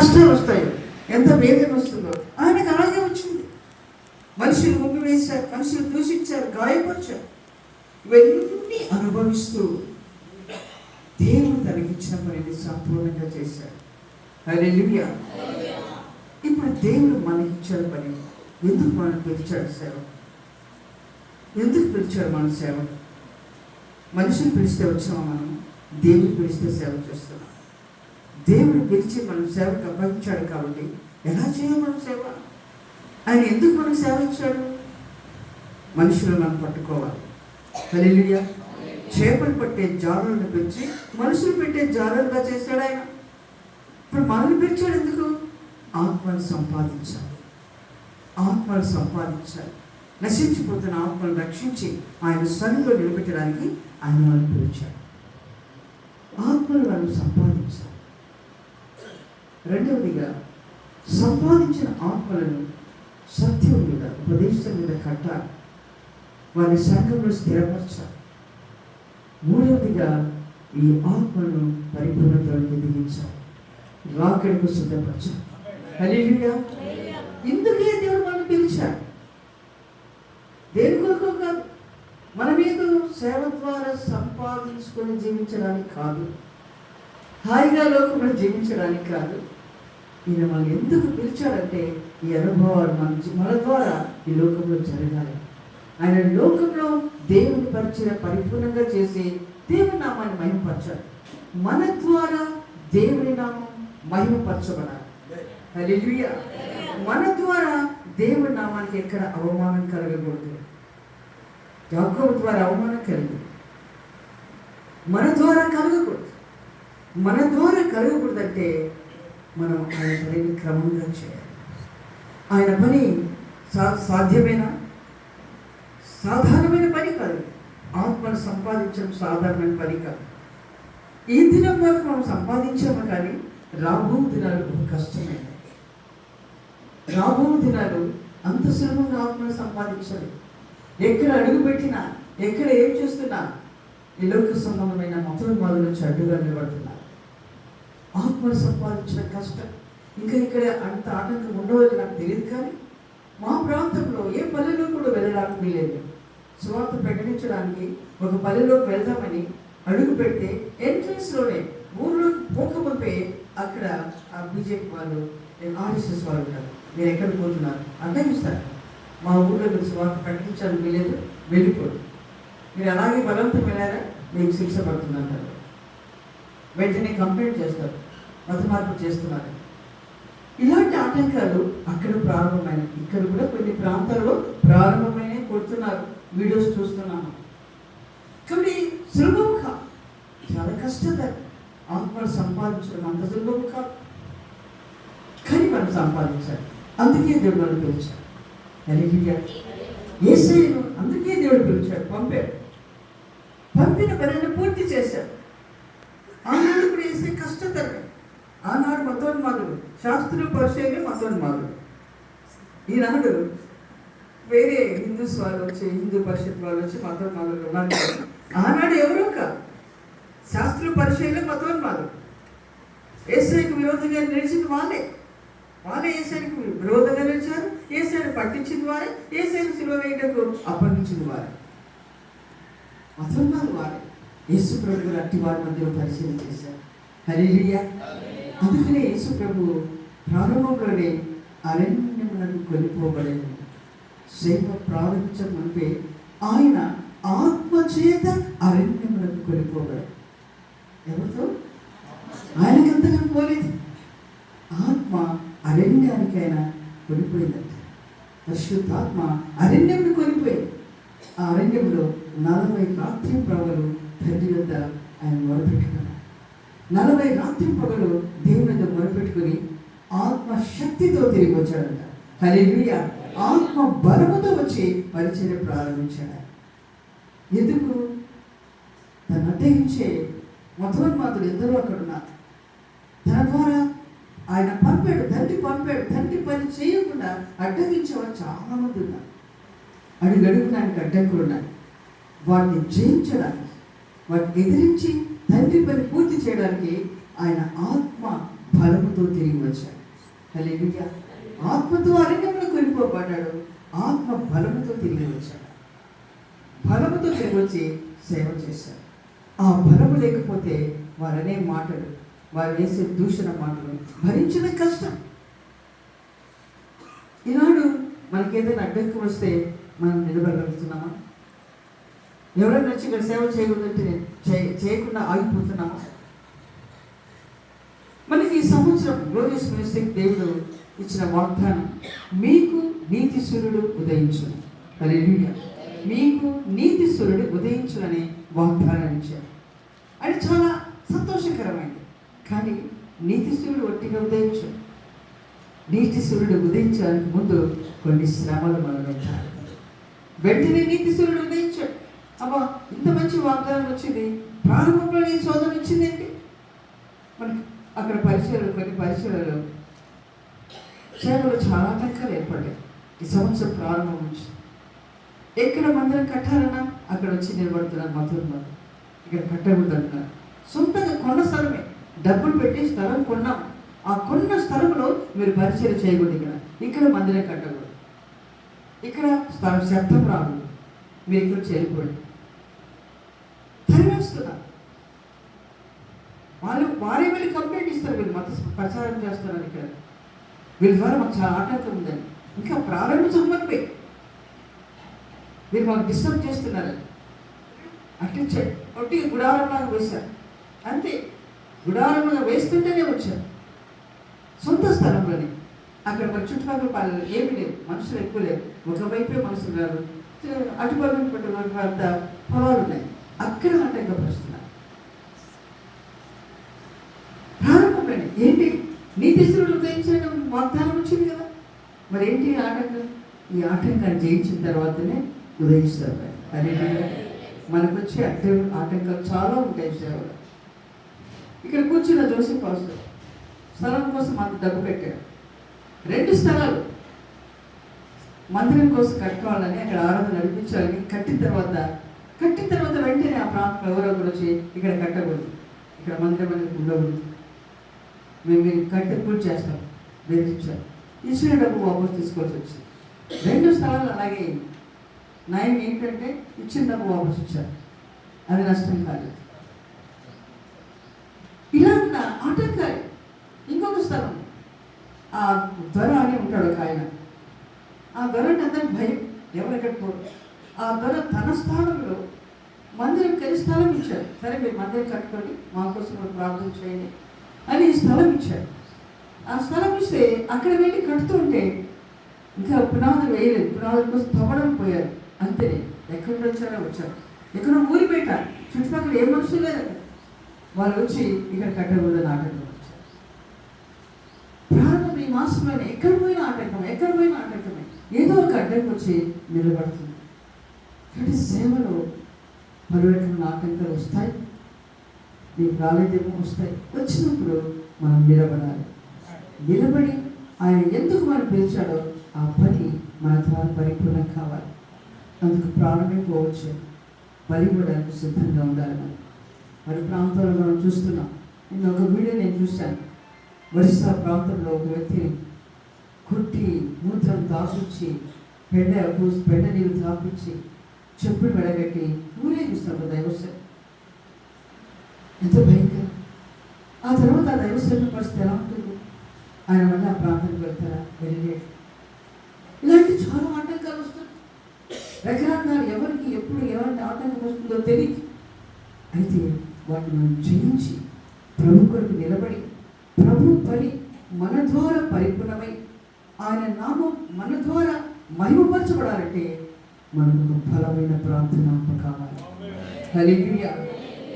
కష్టాలు వస్తాయో, ఎంత వేదన వస్తుందో ఆయనకు అలాగే వచ్చింది. మనుషులు ముగ్గు వేశారు, మనుషులు దూషించారు, గాయపరిచారు. ఇవన్నీ అనుభవిస్తూ దేవుడు తనకిచ్చిన పనిని సంపూర్ణంగా చేశాడు. హల్లెలూయా. ఇప్పుడు దేవుడు మనకిచ్చిన పని ఎందుకు మనం పిలిచాడు? సేవ ఎందుకు పిలిచాడు? మన సేవ మనుషులు పిలిస్తే వచ్చామా? మనం దేవుడు పిలిస్తే సేవ చేస్తున్నాం. దేవుడు పిలిచి మనం సేవకు అప్పగించాడు కాబట్టి ఎలా చేయాలి మనం సేవ? ఆయన ఎందుకు మనకు సేవ ఇచ్చాడు? మనుషులు మనం పట్టుకోవాలి. హల్లెలూయా. చేపలు పట్టే జాలలను పెంచి మనుషులు పెట్టే జాలలుగా చేశాడు ఆయన. ఇప్పుడు మనల్ని పిలిచాడు ఎందుకు? ఆత్మను సంపాదించాలి, ఆత్మను సంపాదించాలి. నశించిపోతున్న ఆత్మను రక్షించి ఆయన సన్నిధిలో నిలబెట్టడానికి ఆయన వాళ్ళని పిలిచాడు. ఆత్మను వాళ్ళు సంపాదించాలి. రెండవదిగా, సంపాదించిన ఆత్మలను సత్యం మీద, ఉపదేశం మీద కట్టాలి, వారి సంఘంలో స్థిరపరచాలి. మూడవదిగా, ఈ ఆత్మను పరిపూర్ణతలోకి ఎదిగించాలి, రాకడకు సిద్ధపరచాలి. హల్లెలూయా. ఇందుకే దేవుడు మనం పిలిచాడు. దేని కొరకు కాదు, మన మీద సేవ ద్వారా సంపాదించుకొని జీవించడానికి కాదు, హాయిగా లోకంలో జీవించడానికి కాదు. ఈయన మనం ఎందుకు పిలిచాడంటే ఈ అనుభవాలు మన ద్వారా ఈ లోకంలో జరగాలి. ఆయన లోకంలో దేవుని పరిచయం పరిపూర్ణంగా చేసి దేవుని నామాన్ని మహిమపరచాలి. మన ద్వారా దేవుని నామం మహిమపరచబడాలి. హల్లెలూయా. మన ద్వారా దేవుని నామానికి ఎక్కడ అవమానం కలగకూడదు. యాకోబు ద్వారా అవమానం కలిగింది, మన ద్వారా కలగకూడదు. మన ద్వారా కలగకూడదంటే మనం ఆయన పనిని క్రమంగా చేయాలి. ఆయన పని సాధ్యమైన సాధారణమైన పని కాదు. ఆత్మను సంపాదించడం సాధారణమైన పని కాదు. ఈ దినం వరకు మనం సంపాదించాము, కానీ రాబో దినాలు కష్టమైనవి. రాబో దినాలు అంత సులభంగా ఆత్మను సంపాదించాలి. ఎక్కడ అడుగు పెట్టినా, ఎక్కడ ఏం చేస్తున్నా ఈ లోక సంబంధమైన మతోన్మాదుల నుంచి అడ్డుగా నిలబడుతున్నారు. ఆత్మను సంపాదించడం కష్టం. ఇంకా ఇక్కడ అంత ఆటంకం ఉండవని నాకు తెలియదు, కానీ మా ప్రాంతంలో ఏ పల్లెలో కూడా వెళ్ళడానికి వీలేదు. సువార్త ప్రకటించడానికి ఒక పల్లెలోకి వెళ్దామని అడుగు పెడితే ఎంట్రన్స్లోనే ఊళ్ళో పోకముందే అక్కడ ఆ బీజేపీ వాళ్ళు, ఆర్ఎస్ఎస్ వాళ్ళు ఉంటారు. మీరు ఎక్కడికి పోతున్నారు అర్థమిస్తారు. మా ఊళ్ళో మీరు సువార్త ప్రకటించాలని వీలేదు, వెళ్ళిపోదు. మీరు అలాగే బలవంతం వెళ్ళారా, మీకు శిక్ష పడుతుందంటారు. వెంటనే కంప్లైంట్ చేస్తారు, మత మార్పు చేస్తున్నారు. ఇలాంటి ఆటంకాలు అక్కడ ప్రారంభమైన, ఇక్కడ కూడా కొన్ని ప్రాంతాల్లో ప్రారంభమైన కొడుతున్నారు. వీడియోస్ చూస్తున్నాము. కాబట్టి సులభం కాదు, చాలా కష్టతరం. ఆత్మను సంపాదించడం అంత సులభం కాదు, కానీ మనం సంపాదించాలి. అందుకే దేవుడు మనం పిలిచాడు. హల్లెలూయా. యేసయ్యను అందుకే దేవుడు పిలిచాడు, పంపాడు. పంపిన పనిని పూర్తి చేశాడు. ఆనాడు కూడా యేసయ్య కష్టతరం. ఆనాడు మతోన్మాదులు, శాస్త్రులు పరిచయం మతోన్మాదులు. ఈనాడు వేరే హిందూస్ వాళ్ళు వచ్చి, హిందూ పరిషత్ వాళ్ళు వచ్చి మతోన్మాదులు ఉన్నారు. ఆనాడు ఎవరో కాదు, శాస్త్రుల పరిచయంలో మతోన్మాదులు. యేసయ్యకు విరోధంగా నిలిచిన వాళ్ళే యేసయ్యకు విరోధంగా నిలిచారు. యేసయ్యను పట్టించిన వారే, యేసయ్యను సిలువ వేయటకు అప్పగించిన వారే మతోన్మాదులు వారే. యేసు ప్రభు అట్టి వారి మధ్యలో పరిచయం చేశారు. హల్లెలూయా. అందుకనే యేసు ప్రభు ప్రారంభంలోనే అరణ్యమునకు కొనిపోబడేది. సేవ ప్రారంభించమంటే ఆయన ఆత్మచేత అరణ్యమునకు కొనిపోబడాడు. ఎవరితో? ఆయనకంతగా పోలేదు. ఆత్మ అరణ్యానికి ఆయన కొనిపోయిందంట. పరిశుద్ధాత్మ అరణ్యంను కొనిపోయింది. ఆ అరణ్యంలో 40 రాత్రి పగలు తండ్రి వద్ద ఆయన మొరపెట్టుకున్నాడు. 40 రాత్రి పగలు దేవుని వద్ద మొరపెట్టుకుని ఆత్మ శక్తితో తిరిగి వచ్చాడంట. హల్లెలూయా. ఆత్మ బలముతో వచ్చి పరిచర్య ప్రారంభించాడు. ఎందుకు? తను అడ్డగించే మతోన్మాదులు ఎందరో అక్కడ ఉన్నారు. తన ద్వారా ఆయన పంపాడు, తండ్రి పంపాడు. తండ్రి పని చేయకుండా అడ్డగించేవారు చాలా మంది ఉన్నారు. అడుగడుగునానికి అడ్డంకులు ఉన్నాయి. వాటిని జయించడానికి, వాటిని ఎదిరించి తండ్రి పని పూర్తి చేయడానికి ఆయన ఆత్మ బలముతో తిరిగి వచ్చాడు. హల్లెలూయా. ఆత్మతో అరణ్యములో కొనిపోబడ్డాడు, ఆత్మ బలముతో తిరిగి వచ్చాడు. బలముతో తిరిగి వచ్చి సేవ చేశాడు. ఆ బలము లేకపోతే వారనే మాటలు, వారు వేసే దూషణ మాటలు భరించడం కష్టం. ఈనాడు మనకేదైనా అడ్డంకం వస్తే మనం నిలబడగలుగుతున్నామా? ఎవరైనా వచ్చి ఇక్కడ సేవ చేయకూడదంటే చేయకుండా ఆగిపోతున్నామా? మనకి ఈ సంవత్సరం గ్లోరియస్ మినిస్ట్రీకి దేవుడు ఇచ్చిన వాగ్దానం, మీకు నీతి సూర్యుడు ఉదయించును. హల్లెలూయా. మీకు నీతి సూర్యుడు ఉదయించునని వాగ్దానం ఇచ్చారు. అది చాలా సంతోషకరమైనది. కానీ నీతి సూర్యుడు ఒట్టిగా ఉదయించు. నీతి సూర్యుడు ఉదయించడానికి ముందు కొన్ని శ్రమలు మనం వెంటాడు. వెంటనే నీతి సూర్యుడు ఉదయించాడు. అబ్బా, ఇంత మంచి వాగ్దానం వచ్చింది, ప్రారంభంలో నీ శోధన వచ్చిందేంటి? మనకి అక్కడ పరిచయాలు, కొన్ని పరిచయాలు సేవలు చాలా ఆటంకాలు ఏర్పడ్డాయి. ఈ సంవత్సరం ప్రారంభం నుంచి ఎక్కడ మందిరం కట్టాలన్నా అక్కడ వచ్చి నిలబడుతున్నారు. మధుర ఇక్కడ కట్టకూడదు అంటున్నారు. సొంతంగా కొన్న స్థలమే, డబ్బులు పెట్టి స్థలం కొన్నాం. ఆ కొన్న స్థలంలో మీరు పరిచయం చేయకూడదు. ఇక్కడ మందిరం కట్టకూడదు, ఇక్కడ శబ్దం రాకూడదు, మీరు ఇక్కడ చేయకూడదు. తరివేస్తున్నారు. వారే వెళ్ళి కంప్లైంట్ ఇస్తారు, వీళ్ళు మత ప్రచారం చేస్తున్నారు, ఇక్కడ వీళ్ళ ద్వారా మాకు చాలా ఆటంకం ఉందని. ఇంకా ప్రారంభించకపోయి వీళ్ళు మాకు డిస్టర్బ్ చేస్తున్నారు అంటే ఒట్టి గుడారంలాగా వేశారు. అంతే, గుడారంలాగా వేస్తుంటేనే వచ్చారు. సొంత స్థలంలోనే. అక్కడ మరి చుట్టుపక్కల పాలన ఏమీ లేవు, మనుషులు ఎక్కువ లేవు. ఒకవైపే మనుషులు రారు, అటుపక్కన పట్టు పొలాలు ఉన్నాయి. అక్కడ ఆటంకపరుస్తున్నారు. ప్రారంభంలోనే ఏంటి? నీతిశ్వరుడు ఉదయించడం వాగ్దానం వచ్చింది కదా, మరి ఏంటి ఆటంకం? ఈ ఆటంకాన్ని జయించిన తర్వాతనే ఉదయిస్తారు. అదే మనకు వచ్చే ఆటంకాలు చాలా ఉంటాయి. సేవలు ఇక్కడ కూర్చున్న జోసెఫ్ పాస్టర్ స్థలం కోసం అంత డబ్బు పెట్టాడు. 2 స్థలాలు మందిరం కోసం కట్టుకోవాలని, అక్కడ ఆరాధన నడిపించాలని కట్టిన తర్వాత వెంటనే ఆ ప్రాంతం ఎవరో వచ్చి ఇక్కడ కట్టకూడదు, ఇక్కడ మందిరం అనేది ఉండకూడదు, మేము మీరు కట్టి పూర్తి చేస్తాం బెదిరించారు. ఇచ్చిన డబ్బు వాపసు తీసుకోవాల్సి వచ్చింది. 2 స్థలాలు అలాగే నయం ఏంటంటే ఇచ్చిన డబ్బు వాపసు ఇచ్చారు, అది నష్టం కాలేదు. ఇలా ఉన్న ఆటంకాలు. ఇంకొక స్థలం, ఆ దొర అని ఉంటాడు ఒక ఆయన. ఆ దొర అంటే అందరికి భయం, ఎవరెక్కడ పోరు. ఆ దొర తన స్థానంలో మందిరం కలిసి స్థలం ఇచ్చాడు. సరే మీరు మందిరం కట్టుకొని మా కోసం ప్రార్థన చేయండి అని స్థలం ఇచ్చాడు. ఆ స్థలం ఇస్తే అక్కడ వెళ్ళి కడుతూ ఉంటే ఇంకా పునాదులు వేయలేదు, పునాదుల కోసం తవ్వడం పోయారు. అంతే, ఎక్కడి వచ్చారు. ఎక్కడో ఊరి బయట చుట్టుపక్కల ఏ మనుషులు లేదు. వాళ్ళు వచ్చి ఇక్కడ కట్టకూడదని ఆటంకం వచ్చారు. ప్రారంభం ఈ మాసంలోనే ఎక్కడ పోయినా ఆటంకమే, ఏదో ఒక అడ్డంకి వచ్చి నిలబడుతుంది. కాబట్టి సేవలో పలు రకమైన ఆటంకాలు వస్తాయి. నీకు రాలేదేమో వస్తాయి. వచ్చినప్పుడు మనం నిలబడి ఆయన ఎందుకు మనం పిలిచాడో ఆ పని మన ద్వారా పరిపూర్ణం కావాలి. అందుకు ప్రాణమే పోవచ్చు, బలి ఇవ్వడానికి సిద్ధంగా ఉండాలి. మరి ప్రాంతాల్లో మనం చూస్తున్నాం. నేను ఒక వీడియో చూశాను. ఒరిస్సా ప్రాంతంలో ఒక వ్యక్తిని కొట్టి మూత్రం దాచుచ్చి పెద్ద నీళ్ళు తాపించి చెప్పులు మెడగట్టి ఊరేగిస్తున్నారు దైవసేన. ఎంత భయంకరం! ఆ తర్వాత ఆ దైవసేన పరిస్థితి ఎలా ఉంటుంది? ఆయన మళ్ళీ ఆ ప్రాంతానికి వెళ్తారా? వెళ్ళలేదు. ఇలాంటి చాలా ఆటంకాలు వస్తున్నాయి. రకరకాల ఎవరికి ఎప్పుడు ఎలాంటి ఆటంకం వస్తుందో తెలియదు. అయితే వాటిని మనం జయించి ప్రభు కొరకు నిలబడి ప్రభు పని మన ద్వారా పరిపూర్ణమై ఆయన నామం మన ద్వారా మహిమపరచబడాలంటే మనకు బలమైన ప్రార్థన కావాలి. హల్లెలూయా.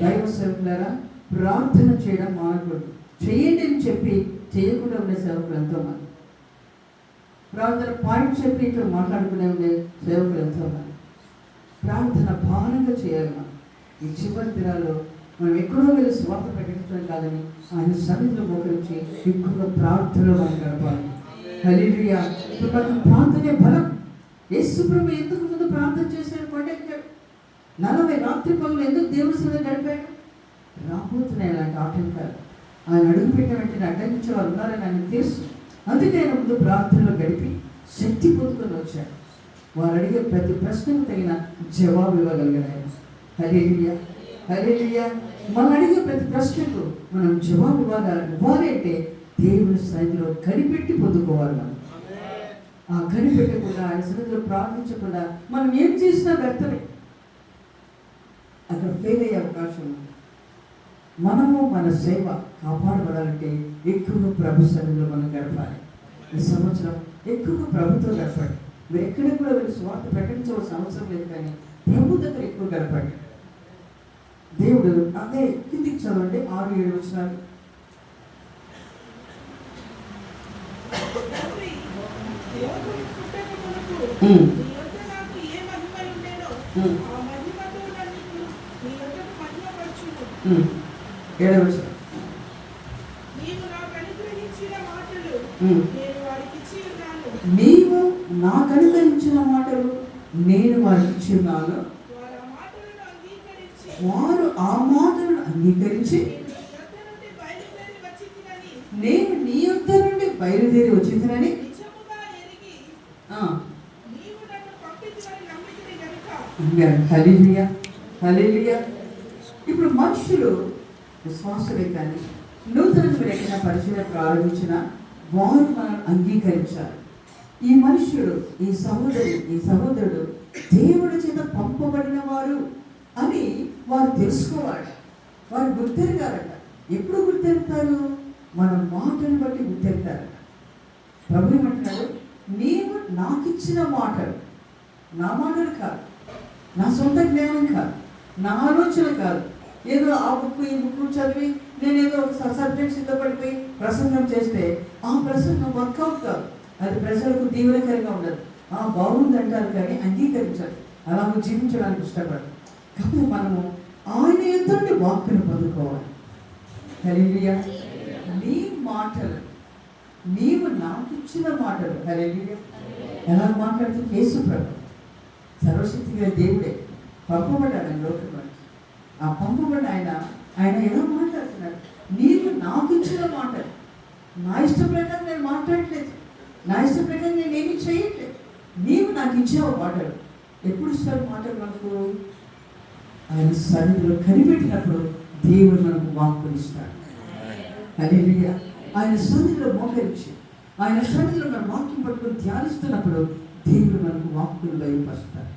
దైవ సేవకులారా, ప్రార్థన చేయడం మానకూడదు. చేయండి అని చెప్పి చేయకుండా ఉండే సేవకులు ఎంతోమంది. ప్రార్థన పాయింట్ చెప్పి ఇక్కడ మాట్లాడుకునే ఉండే సేవకులు ఎంతోమంది. ప్రార్థన భారంగా చేయాలి. మనం ఈ చివరి దినాల్లో మనం ఎక్కడో వెళ్ళి స్వార్థ ప్రకటించడం కాదని ఆయన సన్నిధిలో మోకరించి ఎక్కువగా ప్రార్థనలో మనం గడపాలి. హల్లెలూయా. మనకు ప్రార్థనే బలం. యేసు ప్రభు ఎందుకు ముందు ప్రార్థన చేశాడు? కొండెక్కాడు. 40 రాత్రి పగలు ఎందుకు దేవుడి సన్నిధిలో గడిపాడు? రాబోతున్నాయి అలాంటి ఆటంకాలు. ఆయన అడుగు పెట్టిన వెంటనే అడ్డగించే వాళ్ళు ఉన్నారని ఆయన తెలుసు. అందుకే ఆయన ముందు ప్రార్థనలో గడిపి శక్తి పొందుకొని వచ్చాడు. వారు అడిగే ప్రతి ప్రశ్నకు తగిన జవాబు ఇవ్వగలిగిన ఆయన. హల్లెలూయా, హల్లెలూయా. మనం అడిగే ప్రతి ప్రశ్నకు మనం జవాబు ఇవ్వాలి అంటే దేవుని సన్నిధిలో కనిపెట్టి పొందుకోవాలి. మనం ఆ కనిపెట్టకుండా ఆయన సన్నిధిలో ప్రార్థించకుండా మనం ఏం చేసినా వ్యర్థమే. అక్కడ ఫెయిల్ అయ్యే అవకాశం ఉంది. మనము మన సేవ కాపాడబడాలంటే ఎక్కువగా ప్రభు సన్నిధిలో మనం గడపాలి. ఈ సంవత్సరం ఎక్కువగా ప్రభుత్వం గడపండి. మీరు ఎక్కడికి కూడా వెళ్ళి స్వార్థ ప్రకటించవలసిన అవసరం లేదు, కానీ ప్రభు దగ్గర ఎక్కువ గడపండి. దేవుడు అదే కిందికి చదవండి 6-7 వచనాలు. నీవు నాకు అనుగ్రహించిన మాటలు నేను వారికి ఇచ్చి ఉన్నాను. వారు ఆ మాటలను అంగీకరించి నేను నీ యొద్ద నుండి బయలుదేరి వచ్చిందని. హల్లెలూయా, హల్లెలూయా. ఇప్పుడు మనుషులు విశ్వాసులే కానీ నూతనంగా ఎక్కడైనా పరిచయం ప్రారంభించిన వారు మనం అంగీకరించాలి. ఈ మనుష్యుడు, ఈ సహోదరి, ఈ సహోదరుడు దేవుడి చేత పంపబడిన వారు అని వారు తెలుసుకోవాలి. వారు గుర్తెరగాలట. ఎప్పుడు గుర్తెరుతారు? మన మాటను బట్టి గుర్తెరుతారట. ప్రభు ఏమంటున్నాడు, నీవు నాకు ఇచ్చిన మాటలు, నా మాటలు కాదు, నా సొంత జ్ఞానం కాదు, నా ఆలోచన కాదు, ఏదో ఆ బుక్ ఈ బుక్ చదివి నేనేదో ఒక సబ్జెక్ట్ సిద్ధపడిపోయి ప్రసంగం చేస్తే ఆ ప్రసంగం వర్కౌట్ కాదు. అది ప్రజలకు దీవెనకరంగా ఉండదు. బాగుంది అంటారు కానీ అంగీకరించాలి, అలాగే జీవించడానికి ఇష్టపడదు. కాబట్టి మనము ఆయన యొద్ద వాక్కును పొందుకోవాలి. హల్లెలూయా. నీ మాటలు, నీవు నాకు ఇచ్చిన మాటలు. హల్లెలూయా. ఎలా మాట్లాడుతూ యేసు ప్రభు సర్వశక్తిగా దేవుడే పంపబడ్డాడు లోకంలో. ఆ పంపబడిన ఆయన ఎలా మాట్లాడుతున్నాడు? నీవు నాకు ఇచ్చిన మాటలు. నా ఇష్ట ప్రకారం నేను మాట్లాడలేదు, నా ఇష్ట ప్రకారం నేను ఏమి చేయట్లేదు. నీవు నాకు ఇచ్చావు మాటలు. ఎప్పుడు ఇస్తారు మాటలు మనకు? ఆయన సన్నిధిలో కనిపెట్టినప్పుడు దేవుడు మనకు వాక్కులు ఇస్తాడు. హల్లెలూయా. ఆయన సన్నిధిలో మోకరించి ఆయన సన్నిధిలో మన వాక్యం పట్టుకొని ధ్యానిస్తున్నప్పుడు దేవుడు మనకు వాక్కులు బయలుపరుస్తాడు.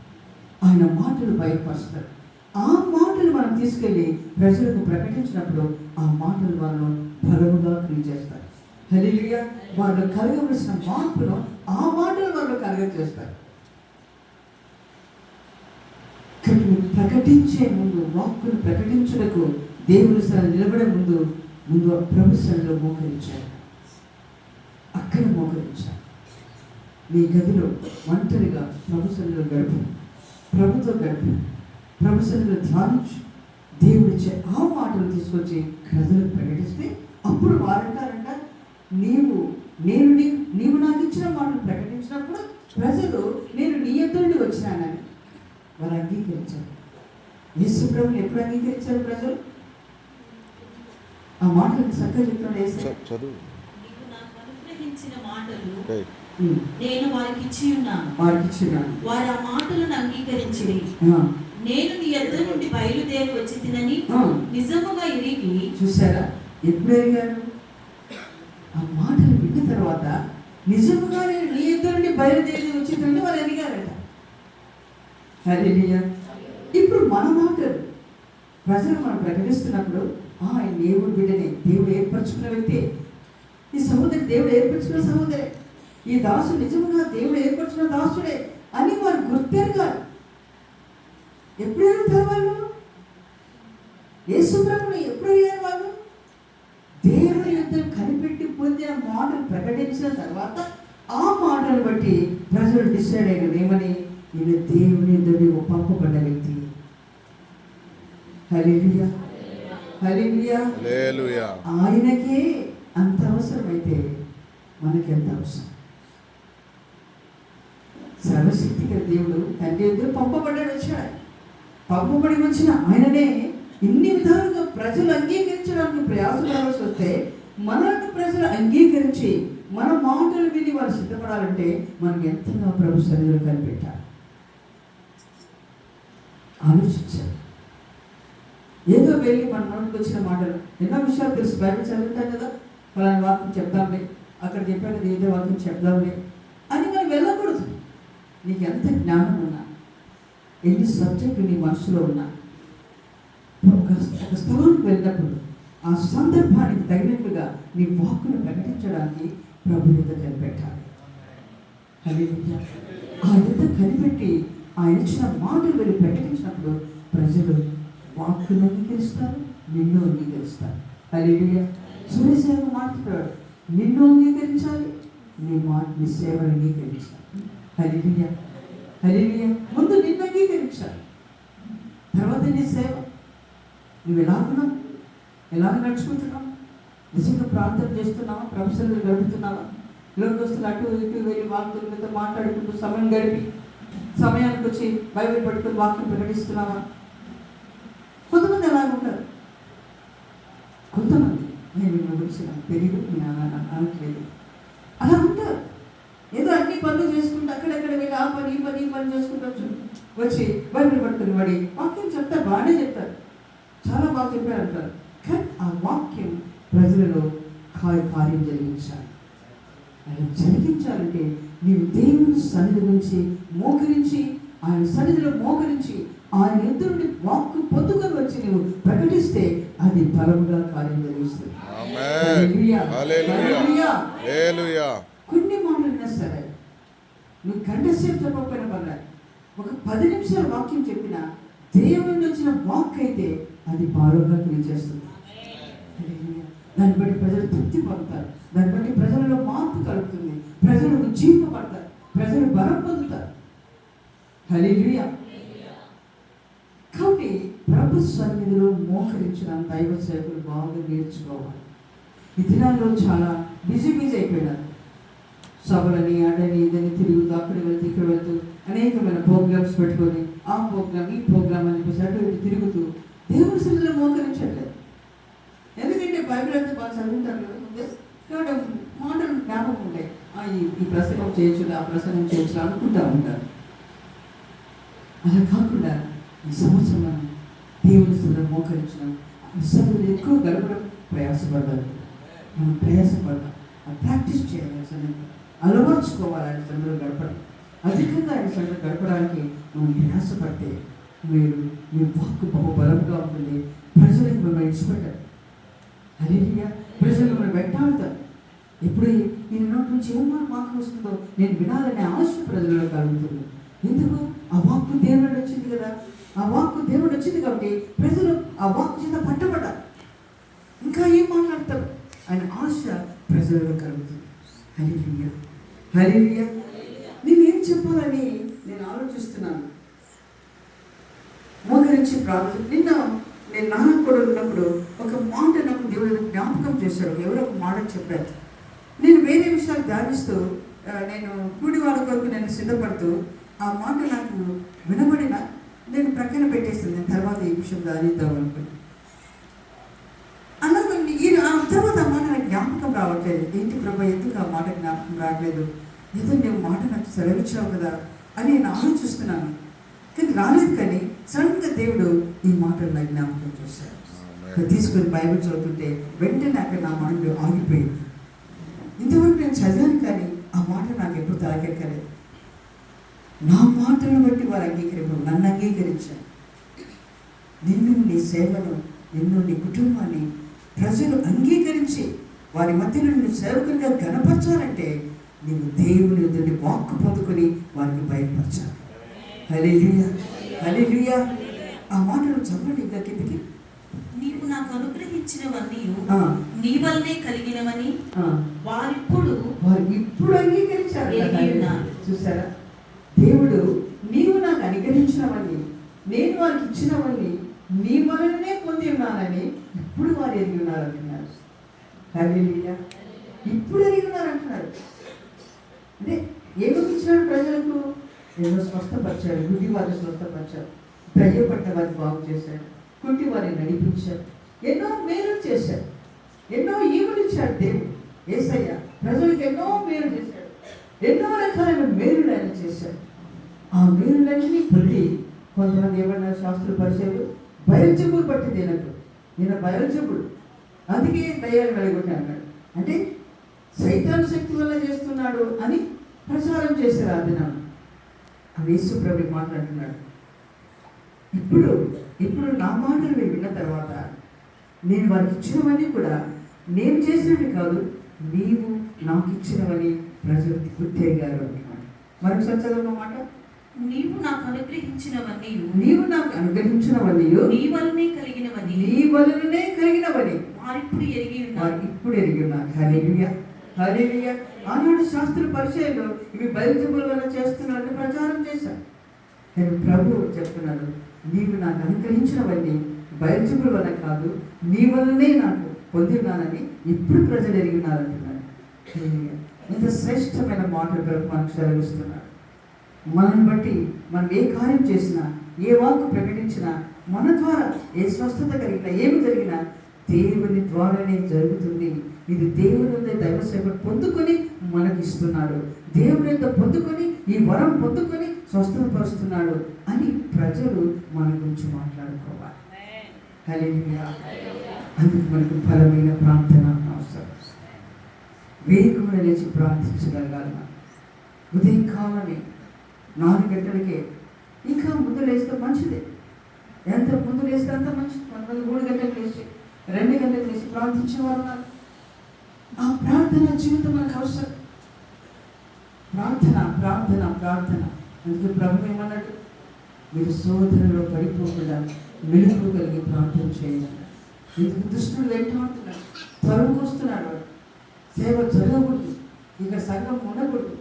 ఆయన మాటలు బయలుపరుస్తాడు. ఆ మాటలు మనం తీసుకెళ్ళి ప్రజలకు ప్రకటించినప్పుడు ఆ మాటలు వాళ్ళు బలముగా క్రియ చేస్తారు. హల్లెలూయా. వాళ్ళు కలగవలసిన మార్పును ఆ మాటలు వాళ్ళు కలగజేస్తారు. ప్రకటించే ముందు, వాక్కును ప్రకటించుటకు దేవుని సన్నిధిలో నిలబడే ముందు ప్రభు సన్నిధిలో మోకరించారు. అక్కడ మోకరించారు. మీ గదిలో ఒంటరిగా ప్రభు సన్నిధిలో గడుపు, ప్రభుతో గడుపు, ప్రభు సన్నిధిలో ధ్యానించు. దేవుడిచ్చే ఆ మాటలు తీసుకొచ్చి ప్రజలకు ప్రకటిస్తే అప్పుడు వారంటారంట, నీవు నాకు ఇచ్చిన మాటలు ప్రకటించినప్పుడు ప్రజలు నేను నీ యొద్ద నుండి వచ్చినానని వారు అంగీకరించారు. యేసు ప్రభువుని ఎప్పుడు అంగీకరించారు ప్రజలు? ఆ మాటలు చక్కగా చెప్తాడు. నేను వారికి ఇచ్చి ఉన్నాను, వారు ఆ మాటలను అంగీకరించి నేను నీ యొద్ద నుండి బయలుదేరి వచ్చి తినని నిజముగా ఎరిగి. చూసారా? ఎప్పుడు ఎరిగారు? ఆ మాటలు విన్న తర్వాత నిజముగా నేను నీ యొద్ద నుండి బయలుదేరి వచ్చి తినని వాళ్ళు ఎరిగారట. హల్లెలూయా. ఇప్పుడు మన మాటలు ప్రజలు మనం ప్రకటిస్తున్నప్పుడు ఆయన దేవుడు బిడ్డనే, దేవుడు ఏర్పరచుకున్న వ్యక్తి. ఈ సహోదరి దేవుడు ఏర్పరచుకున్న సహోదరే, ఈ దాసుడు నిజముగా దేవుడు ఏర్పరచుకున్న దాసుడే అని వారు గుర్తెరగాలి. ఎప్పుడు ఎరుగుతారు వాళ్ళు? యేసు ప్రభువుని ఎప్పుడు అయ్యారు వాళ్ళు? దేవుని యొద్ద కనిపెట్టి పొందిన మాటలు ప్రకటించిన తర్వాత ఆ మాటలు బట్టి ప్రజలు డిసైడ్ అయినారు ఏమని? ఈయన దేవుని యొద్ద పంపబడ్డ వ్యక్తి. హల్లెలూయా, హల్లెలూయా, హల్లెలూయా. ఆయనకే అంత అవసరమైతే మనకి ఎంత అవసరం? సర్వశక్తిగా దేవుడు తండ్రి యొద్ద పంపబడ్డాడు, వచ్చాడు. పంపబడి వచ్చిన ఆయననే ఇన్ని విధాలుగా ప్రజలు అంగీకరించడానికి ప్రయాసపడాల్సి వస్తే మనల్ని ప్రజలు అంగీకరించి మన మాటలు విని వారు సిద్ధపడాలంటే మనకి ఎంతగా ప్రభు సన్నిధిలో కనిపెట్టాలి. ఆలోచించాలి. ఏదో వెళ్ళి మన నోటికి వచ్చిన మాటలు ఎన్నో విషయాలు తెలుసు, బైబిల్ చదువుతాం కదా, ఫలానా వాక్యం చెప్దాంలే, అక్కడ చెప్పాను కదా ఏదో వాక్యం చెప్దాంలే అని మనం వెళ్ళకూడదు. నీకు ఎంత జ్ఞానం ఉన్నా, ఎన్ని సబ్జెక్టులు నీ మనసులో ఉన్నా, ఒక స్థలానికి వెళ్ళినప్పుడు ఆ సందర్భానికి తగినట్లుగా నీ వాక్కును ప్రకటించడానికి ప్రభు యుద్ధ కనిపెట్టాలి. ఆ యుద్ధ కనిపెట్టి ఆయన ఇచ్చిన మాటలు వెళ్ళి ప్రకటించినప్పుడు ప్రజలు వాక్కును అంగీకరిస్తారు, నిన్ను అంగీకరిస్తారు. హల్లెలూయా. సురేసేవ మాట్లాడు, నిన్ను అంగీకరించాలి, నీ సేవను అంగీకరించాలి. హల్లెలూయా. హల్లెలూయా. ముందు నిన్ను అంగీకరించాలి, తర్వాత నీ సేవ. నువ్వు ఎలాగ నడుచుకుంటున్నావు? నిజంగా ప్రార్థన చేస్తున్నావా? ప్రొఫెసర్లు గడుపుతున్నావా? లోకస్తులు అటు ఇటు వెళ్ళి వాక్తుల మీద మాట్లాడుకుంటూ సమయం గడిపి సమయానికి వచ్చి బైబిల్ పట్టుకుని వాక్యం ప్రకటిస్తున్నావా? కొంతమంది అలా ఉంటారు. కొంతమంది నేను గురించి నాకు తెలియదు, నేను అనట్లేదు, అలా ఉంటారు. ఏదో అన్ని పనులు చేసుకుంటూ అక్కడెక్కడ వెళ్ళి ఆ పని ఈ పని చేసుకుంటూ వచ్చి బైబిల్ పట్టుకుని వాడి వాక్యం చెప్తారు, బాగానే చెప్తారు, చాలా బాగా చెప్పారు అంటారు. కానీ ఆ వాక్యం ప్రజలలో కార్యం జరిగించాలి. ఆయన జరిగించాలంటే నీవు దేవుని సన్నిధి నుంచి మోకరించి, ఆయన సన్నిధిలో మోకరించి ఆయన ఎదురుని వాక్కు పొందుకొని వచ్చి నువ్వు ప్రకటిస్తే అది బలముగా కార్యం జరిగిస్తుంది. కొన్ని మాటలు విన్నా సరే, నువ్వు గంట సేపు చెప్పకపోయినా పర్లేదు, ఒక 10 నిమిషాల వాక్యం చెప్పినా దేవుని వచ్చిన వాక్ అయితే అది బాగా చేస్తుంది. దాన్ని బట్టి ప్రజలు తృప్తి పొందుతారు, దాన్ని బట్టి ప్రజలలో మార్పు కలుగుతుంది, ప్రజలు ఉజ్జీవింపబడతారు, ప్రజలు బలం పొందుతారు. హల్లెలూయా. కాబట్టి ప్రభు సన్నిధిలో మోకరించిన దైవ సేవకులు బాగా నేర్చుకోవాలి. ఈ దినాల్లో చాలా బిజీ అయిపోయినారు. సభలని అడని ఇదని తిరుగుతూ అక్కడ వెళ్తూ ఇక్కడ వెళ్తూ అనేకమైన ప్రోగ్రామ్స్ పెట్టుకొని ఆ ప్రోగ్రామ్ ఈ ప్రోగ్రామ్ అని చెప్పేసి అటు ఇటు తిరుగుతూ దేవుని సన్నిధిలో మోకరించట్లేదు. ఎందుకంటే బైబిల్ అంతా బాగా చదువుతారు కాబట్టి మాటలు జ్ఞాపకం ఉంటాయి. ఈ ప్రసంగం చేయొచ్చు, ఆ ప్రసంగం చేయొచ్చు అనుకుంటూ ఉంటారు. అలా కాకుండా ఈ సంవత్సరం మనం దేవుని సన్నిధిలో మోకరించడం, సన్నిధిలో ఎక్కువ గడపడం ప్రయాసపడతారు. మనం ప్రయాసపడతాం, ప్రాక్టీస్ చేయాలి, సన్నిధిలో అలవర్చుకోవాలి. ఆయన సన్నిధిలో గడపడం, అధికంగా ఆయన సన్నిధిలో గడపడానికి మనం ప్రయాసపడితే మీ వాక్కు బహుబలంగా ఉంటుంది. ప్రజలకు మిమ్మల్ని ఇష్టపడ్డారు. హల్లెలూయా. ప్రజలు మిమ్మల్ని వెంటాడుతారు. ఎప్పుడు ఈ నోటి నుంచి ఏమో వాక్కు వస్తుందో నేను వినాలనే ఆశ ప్రజలలో కలుగుతుంది. ఎందుకు? ఆ వాక్కు దేవుడు వచ్చింది కదా, ఆ వాక్కు దేవుడు వచ్చింది కాబట్టి ప్రజలు ఆ వాక్కు చేత పట్టబడ్డారు. ఇంకా ఏం మాట్లాడతారు ఆయన ఆశ ప్రజలలో కలుగుతుంది. హల్లెలూయా. హల్లెలూయా. నేనేం చెప్పాలని నేను ఆలోచిస్తున్నాను. మోకరించి ప్రార్థన. నిన్న నేను నాన్న కూడా ఉన్నప్పుడు ఒక మాట నాకు దేవుడు జ్ఞాపకం చేశాడు. ఎవరో ఒక మాట చెప్పారు. నేను వేరే విషయాలు ధ్యానిస్తూ నేను కూడివాడ కొరకు నేను సిద్ధపడుతూ ఆ మాట నాకు వినబడిన నేను ప్రక్కన పెట్టేస్తుంది. నేను తర్వాత ఈ విషయం ధ్యానిద్దాం అనుకుని అలాగే ఆ తర్వాత ఆ మాట నాకు జ్ఞాపకం రావట్లేదు. ఏంటి ప్రభా, ఎందుకు ఆ మాట జ్ఞాపకం రావట్లేదు? ఏదో నేను మాట నాకు సెలవిచ్చావు కదా అని నేను ఆలోచిస్తున్నాను. కానీ రాలేదు. కానీ సడన్గా దేవుడు ఈ మాటలు నాకు జ్ఞాపకం చేశాడు. తీసుకొని బైబిల్ చదువుతుంటే వెంటనే అక్కడ నా మైండ్ ఆగిపోయింది. ఇంతవరకు నేను చదివాను కానీ ఆ మాట నాకు ఎప్పుడు తాకెక్కలేదు. నా మాటలను బట్టి వారు నన్ను అంగీకరించారు. నిన్ను, నీ సేవను, నిన్ను, నీ కుటుంబాన్ని ప్రజలు అంగీకరించి వారి మధ్యలో నిన్ను సేవకునిగా గణపరచాలంటే నీవు దేవుని ఎదుటి వాక్కు పొందుకొని వారికి బయలుపరచాలి. హల్లెలూయా. హల్లెలూయా. ఆ మాటలు చదవండి ఇంకా కిందకి. నీవు నాకు అనుగ్రహించినవన్నీ నీ వల్లనే కలిగినవని వారు ఇప్పుడు అంగీకరించారు. చూసారా? దేవుడు నీవు నాకు అనుగ్రహించినవన్నీ, నేను వారికి ఇచ్చినవన్నీ నీ వలననే పొంది ఉన్నానని ఇప్పుడు వారు ఎరిగి ఉన్నారు అంటున్నారు. హల్లెలూయా. ఇప్పుడు ఎరిగి ఉన్నారు అంటున్నారు. అంటే ఏమేమి ఇచ్చినాడు ప్రజలకు? ఏదో స్వస్థపరిచాడు, గుడ్డి వారిని స్వస్థపరిచాడు, దయ్యపడ్డ వారిని బాగు చేశాడు, కుంటి వారిని నడిపించారు, ఎన్నో మేలు చేశారు, ఎన్నో ఈవులు ఇచ్చాడు దేవుడు. యేసయ్య ప్రజలకు ఎన్నో మేలు చేశాడు, ఎన్నో రకాలైన మేలులు ఆయన చేశాడు. ఆ మేలులన్నీ పొంది కొంతమంది ఏమన్నారు శాస్త్రుల పరిచయాలు, బయల్జెబూలు పట్టింది నేను బయల్జెబూలు, అందుకే దయ్యాలు వెలగొట్టాడు. అంటే సైతాను శక్తి వల్ల చేస్తున్నాడు అని ప్రచారం చేశారు ఆ దినం. ఆ యేసు ప్రభు మాట్లాడుతున్నాడు, ఇప్పుడు నా మాటలు విన్న తర్వాత నేను వారికి ఇచ్చినవన్నీ కూడా నేను చేసినవి కాదు, నీవు నాకు ఇచ్చినవని ప్రజలు గుర్తెరిగారు అంటున్నాడు. మరొకసారి చదవన్న మాట, నీవు నాకు అనుగ్రహించినవన్నీ నీ వలనే కలిగినవని వారిప్పుడు ఎరిగి ఉన్నారు. హల్లెలూయా, హల్లెలూయా. ఆనాడు శాస్త్ర పరిచయంలో ఇవి బయల్జెబూల్ వల్ల చేస్తున్నారని ప్రచారం చేశారు. నేను ప్రభు చెప్తున్నాను, నీవు నాకు అనుగ్రహించినవన్నీ బయల్జెబూల్ వల్ల కాదు, నీ వల్లనే నాకు పొందినానని ఇప్పుడు ప్రజలు ఎరిగి ఉన్నారంటున్నాడు. ఇంత శ్రేష్టమైన మాటలు ప్రభు మనకు సెలవిస్తున్నాడు. మనల్ని బట్టి మనం ఏ కార్యం చేసినా, ఏ వాక్కు ప్రకటించినా, మన ద్వారా ఏ స్వస్థత కలిగినా, ఏమి జరిగినా దేవుని ద్వారానే జరుగుతుంది. ఇది దేవుని దైవ సేవ పొందుకొని మనకి ఇస్తున్నాడు, దేవుని యొక్క పొందుకొని ఈ వరం పొందుకొని స్వస్థపరుస్తున్నాడు అని ప్రజలు మన గురించి మాట్లాడుకోవాలి. హల్లెలూయా. అందుకు మనకు బలమైన ప్రార్థన అవసరం. వేకువన లేచి ప్రార్థించగలగాలి. ఉదయకాలమే 4 గంటలకే, ఇంకా ముందు లేస్తే మంచిదే, ఎంత ముందు లేస్తే అంత మంచిది. కొంతమంది 3 గంటలకు లేచి 2 గంటలకు లేచి ప్రార్థించేవారు ఉన్నారు. ఆ ప్రార్థన జీవితం మనకు అవసరం. ప్రార్థన ప్రార్థన ప్రార్థన. అందుకే ప్రభు ఏమన్నాడు, మీరు శోధనలో పడిపోకుండా మెలుగు కలిగి ప్రార్థన చేయాలి. ఎందుకు దుష్టుడు వెంటాడుతున్నాడు, తరుముకొస్తున్నాడు. సేవ జరగకూడదు, ఇక్కడ సంఘం ఉండకూడదు,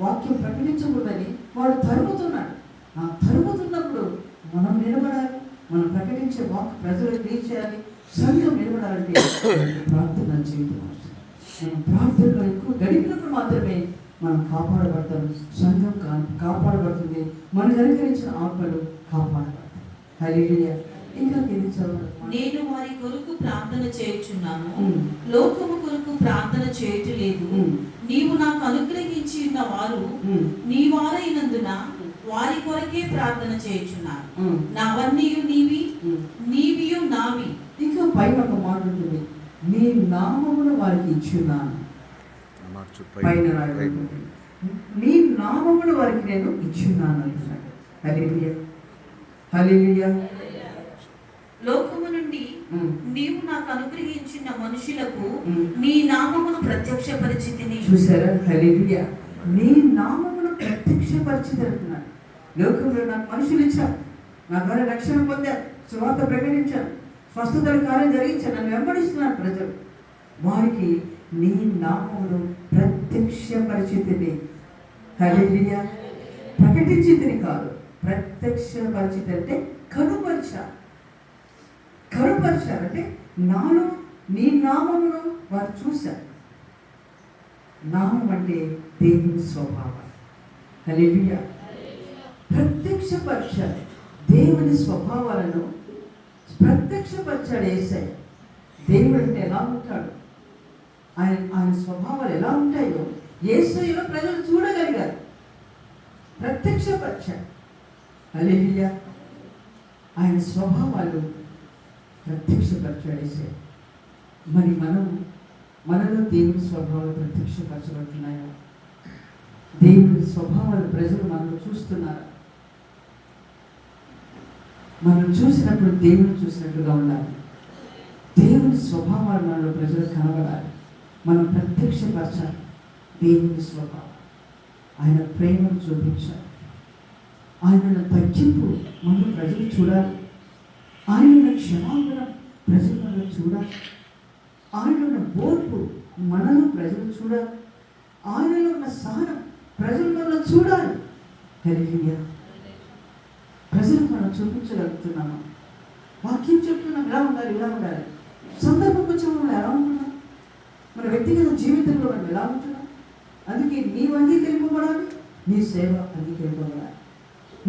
వాక్యం ప్రకటించకూడదని వాడు తరుముతున్నాడు. ఆ తరుముతున్నప్పుడు మనం నిలబడాలి, మనం ప్రకటించే వాక్య ప్రజలకు రీచ్ చేయాలి. సంఘం నిలబడాలంటే ప్రార్థన జీవితం అవసరం. మనం ప్రార్థనలో ఎక్కువ గడిపినప్పుడు మాత్రమే మనం కాపాడబడతాం, సంఘం కాపాడబడుతుంది, మనకు అనుకరించిన ఆత్మలు కాపాడబడతాయి. హల్లెలూయా. ఇంకా కింది చదవండి. నేను వారి కొరకు ప్రార్థన చేయుచున్నాను, లోకము కొరకు ప్రార్థన చేయట్లేదు. నీవు నాకు అనుగ్రహించి ఉన్న వారు నీ వారైనందున వారి కొరకే ప్రార్థన చేయుచున్నాను. నావన్నీ నీవి, నీవియు నావి. ఇంకా పైన ఒక మాట ఉంటుంది, నీ నామమును వారికి ఇచ్చున్నాను. పైన నీ నామమును వారికి నేను ఇచ్చున్నాను అంటున్నాడు. హల్లెలూయా, హల్లెలూయా. లోకము నుండి నీవు నాకు అనుగ్రహించిన మనుషులకు నీ నామమును ప్రత్యక్షపరిచితిని. చూసారా? హల్లెలూయా. నీ నామమును ప్రత్యక్షపరిచితి అంటున్నాడు. లోకంలో నాకు మనుషులు ఇచ్చారు, నా ద్వారా రక్షణ పొందారు, సువార్త ప్రకటించాను, స్వస్థతల కార్యం జరిగించాను, నన్ను వెంబడిస్తున్నారు ప్రజలు. వారికి నీ నామమును ప్రత్యక్షపరిచితిని. హల్లెలూయా. ప్రకటించితిని కాదు, ప్రత్యక్షపరిచితి అంటే కనుపరిచారంటే నాలో నీ నామమును వారు చూశారు. నామం అంటే దేవుని స్వభావం. హల్లెలూయా. ప్రత్యక్షపరిచారు దేవుని స్వభావాలను, ప్రత్యక్షపరిచాడు యేసయ్య. దేవుడు అంటే ఎలా ఉంటాడు, ఆయన స్వభావాలు ఎలా ఉంటాయో యేసయ్యలో ప్రజలు చూడగలిగారు. ప్రత్యక్షపరిచాడు. హల్లెలూయా. ఆయన స్వభావాలు ప్రత్యక్షపరిచాడు యేసయ్య. మరి మనలో దేవుని స్వభావాలు ప్రత్యక్షపరచబడుతున్నాయా? దేవుని స్వభావాలు ప్రజలు మనలో చూస్తున్నారా? మనం చూసినప్పుడు దేవుని చూసినట్లుగా ఉండాలి. దేవుని స్వభావాలు మనలో ప్రజలకు కనబడాలి. మనం ప్రత్యక్షపరచాలి దేవుని స్వభావం. ఆయన ప్రేమను చూపించాలి, ఆయన తగ్గింపు మనం ప్రజలు చూడాలి, ఆయన క్షమాపణ ప్రజలు మనలో చూడాలి, ఆయన ఓర్పు మనలో ప్రజలు చూడాలి, ఆయనలో ఉన్న సహనం ప్రజలు మనలో చూడాలి. హల్లెలూయా. ప్రజలకు మనం చూపించగలుగుతున్నామా? వాక్యం చెప్తున్నాం ఎలా ఉండాలి, ఇలా ఉండాలి. సందర్భం వచ్చి మనం ఎలా ఉంటున్నాం, మన వ్యక్తిగత జీవితంలో మనం ఎలా ఉంటున్నాం. అందుకే నీవు అంగీకరింపబడాలి, నీ సేవ అంగీకరింపబడాలి.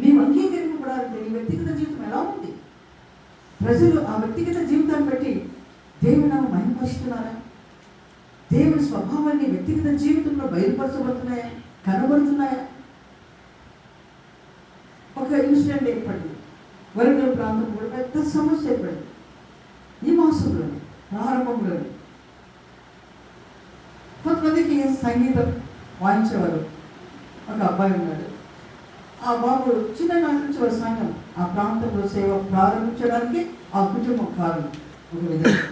నీవు అంగీకరింపబడాలంటే నీ వ్యక్తిగత జీవితం ఎలా ఉంది, ప్రజలు ఆ వ్యక్తిగత జీవితాన్ని బట్టి దేవుని నామం మహిమపరుస్తున్నారా? దేవుని స్వభావాన్ని వ్యక్తిగత జీవితంలో బయలుపరచబడుతున్నాయా, కనబడుతున్నాయా? ఒక ఇన్సిడెంట్ ఏర్పడింది. వరంగల్ ప్రాంతం కూడా పెద్ద సమస్య ఏర్పడింది. ఈ మాసంలోనే ప్రారంభంలోనే కొంతమందికి సంగీతం వాయించేవారు ఒక అబ్బాయి ఉన్నాడు. ఆ బాబు చిన్ననాటి నుంచి వారి సంఘం ఆ ప్రాంతంలో సేవ ప్రారంభించడానికి ఆ కుటుంబం కారణం. ఒక విధంగా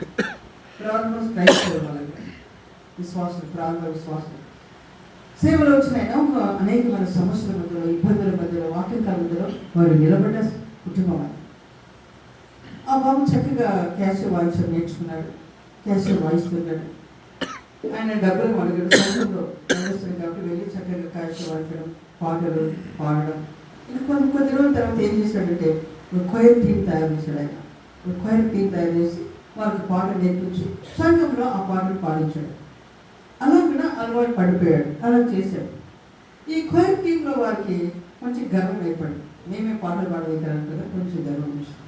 ప్రారంభం క్రైస్తవుల వాళ్ళకి విశ్వాసం, ప్రారంభ విశ్వాసం సేవలో వచ్చిన అనేకమైన సమస్యల మధ్యలో, ఇబ్బందుల మధ్యలో, ఆటంకాల మధ్యలో వారు నిలబడ్డ కుటుంబం అది. ఆ బాబు చక్కగా క్యాషియో వాయించడం నేర్చుకున్నాడు. క్యాషియో వాయిస్తున్నాడు. ఆయన డబ్బులు అడిగాడు. సంఘంలో నడుస్తుంది కాబట్టి వెళ్ళి చక్కగా క్యాషియో వాయించడం, పాటలు పాడడం. ఇంకా కొద్ది రోజుల తర్వాత ఏం చేశాడంటే క్వైర్ టీం తయారు చేశాడు. ఆయన క్వైర్ టీం తయారు చేసి వాళ్ళకి పాటలు నేర్పించి సంఘంలో ఆ పాటలు పాడించాడు. అలా కూడా అలవాటు పడిపోయాడు. అలా చేశాడు. ఈ క్వైర్ టీంలో వారికి కొంచెం గర్వం ఏర్పడింది. మేమే పాటలు పాడగలుగుతాం కదా, కొంచెం గర్వం వచ్చింది.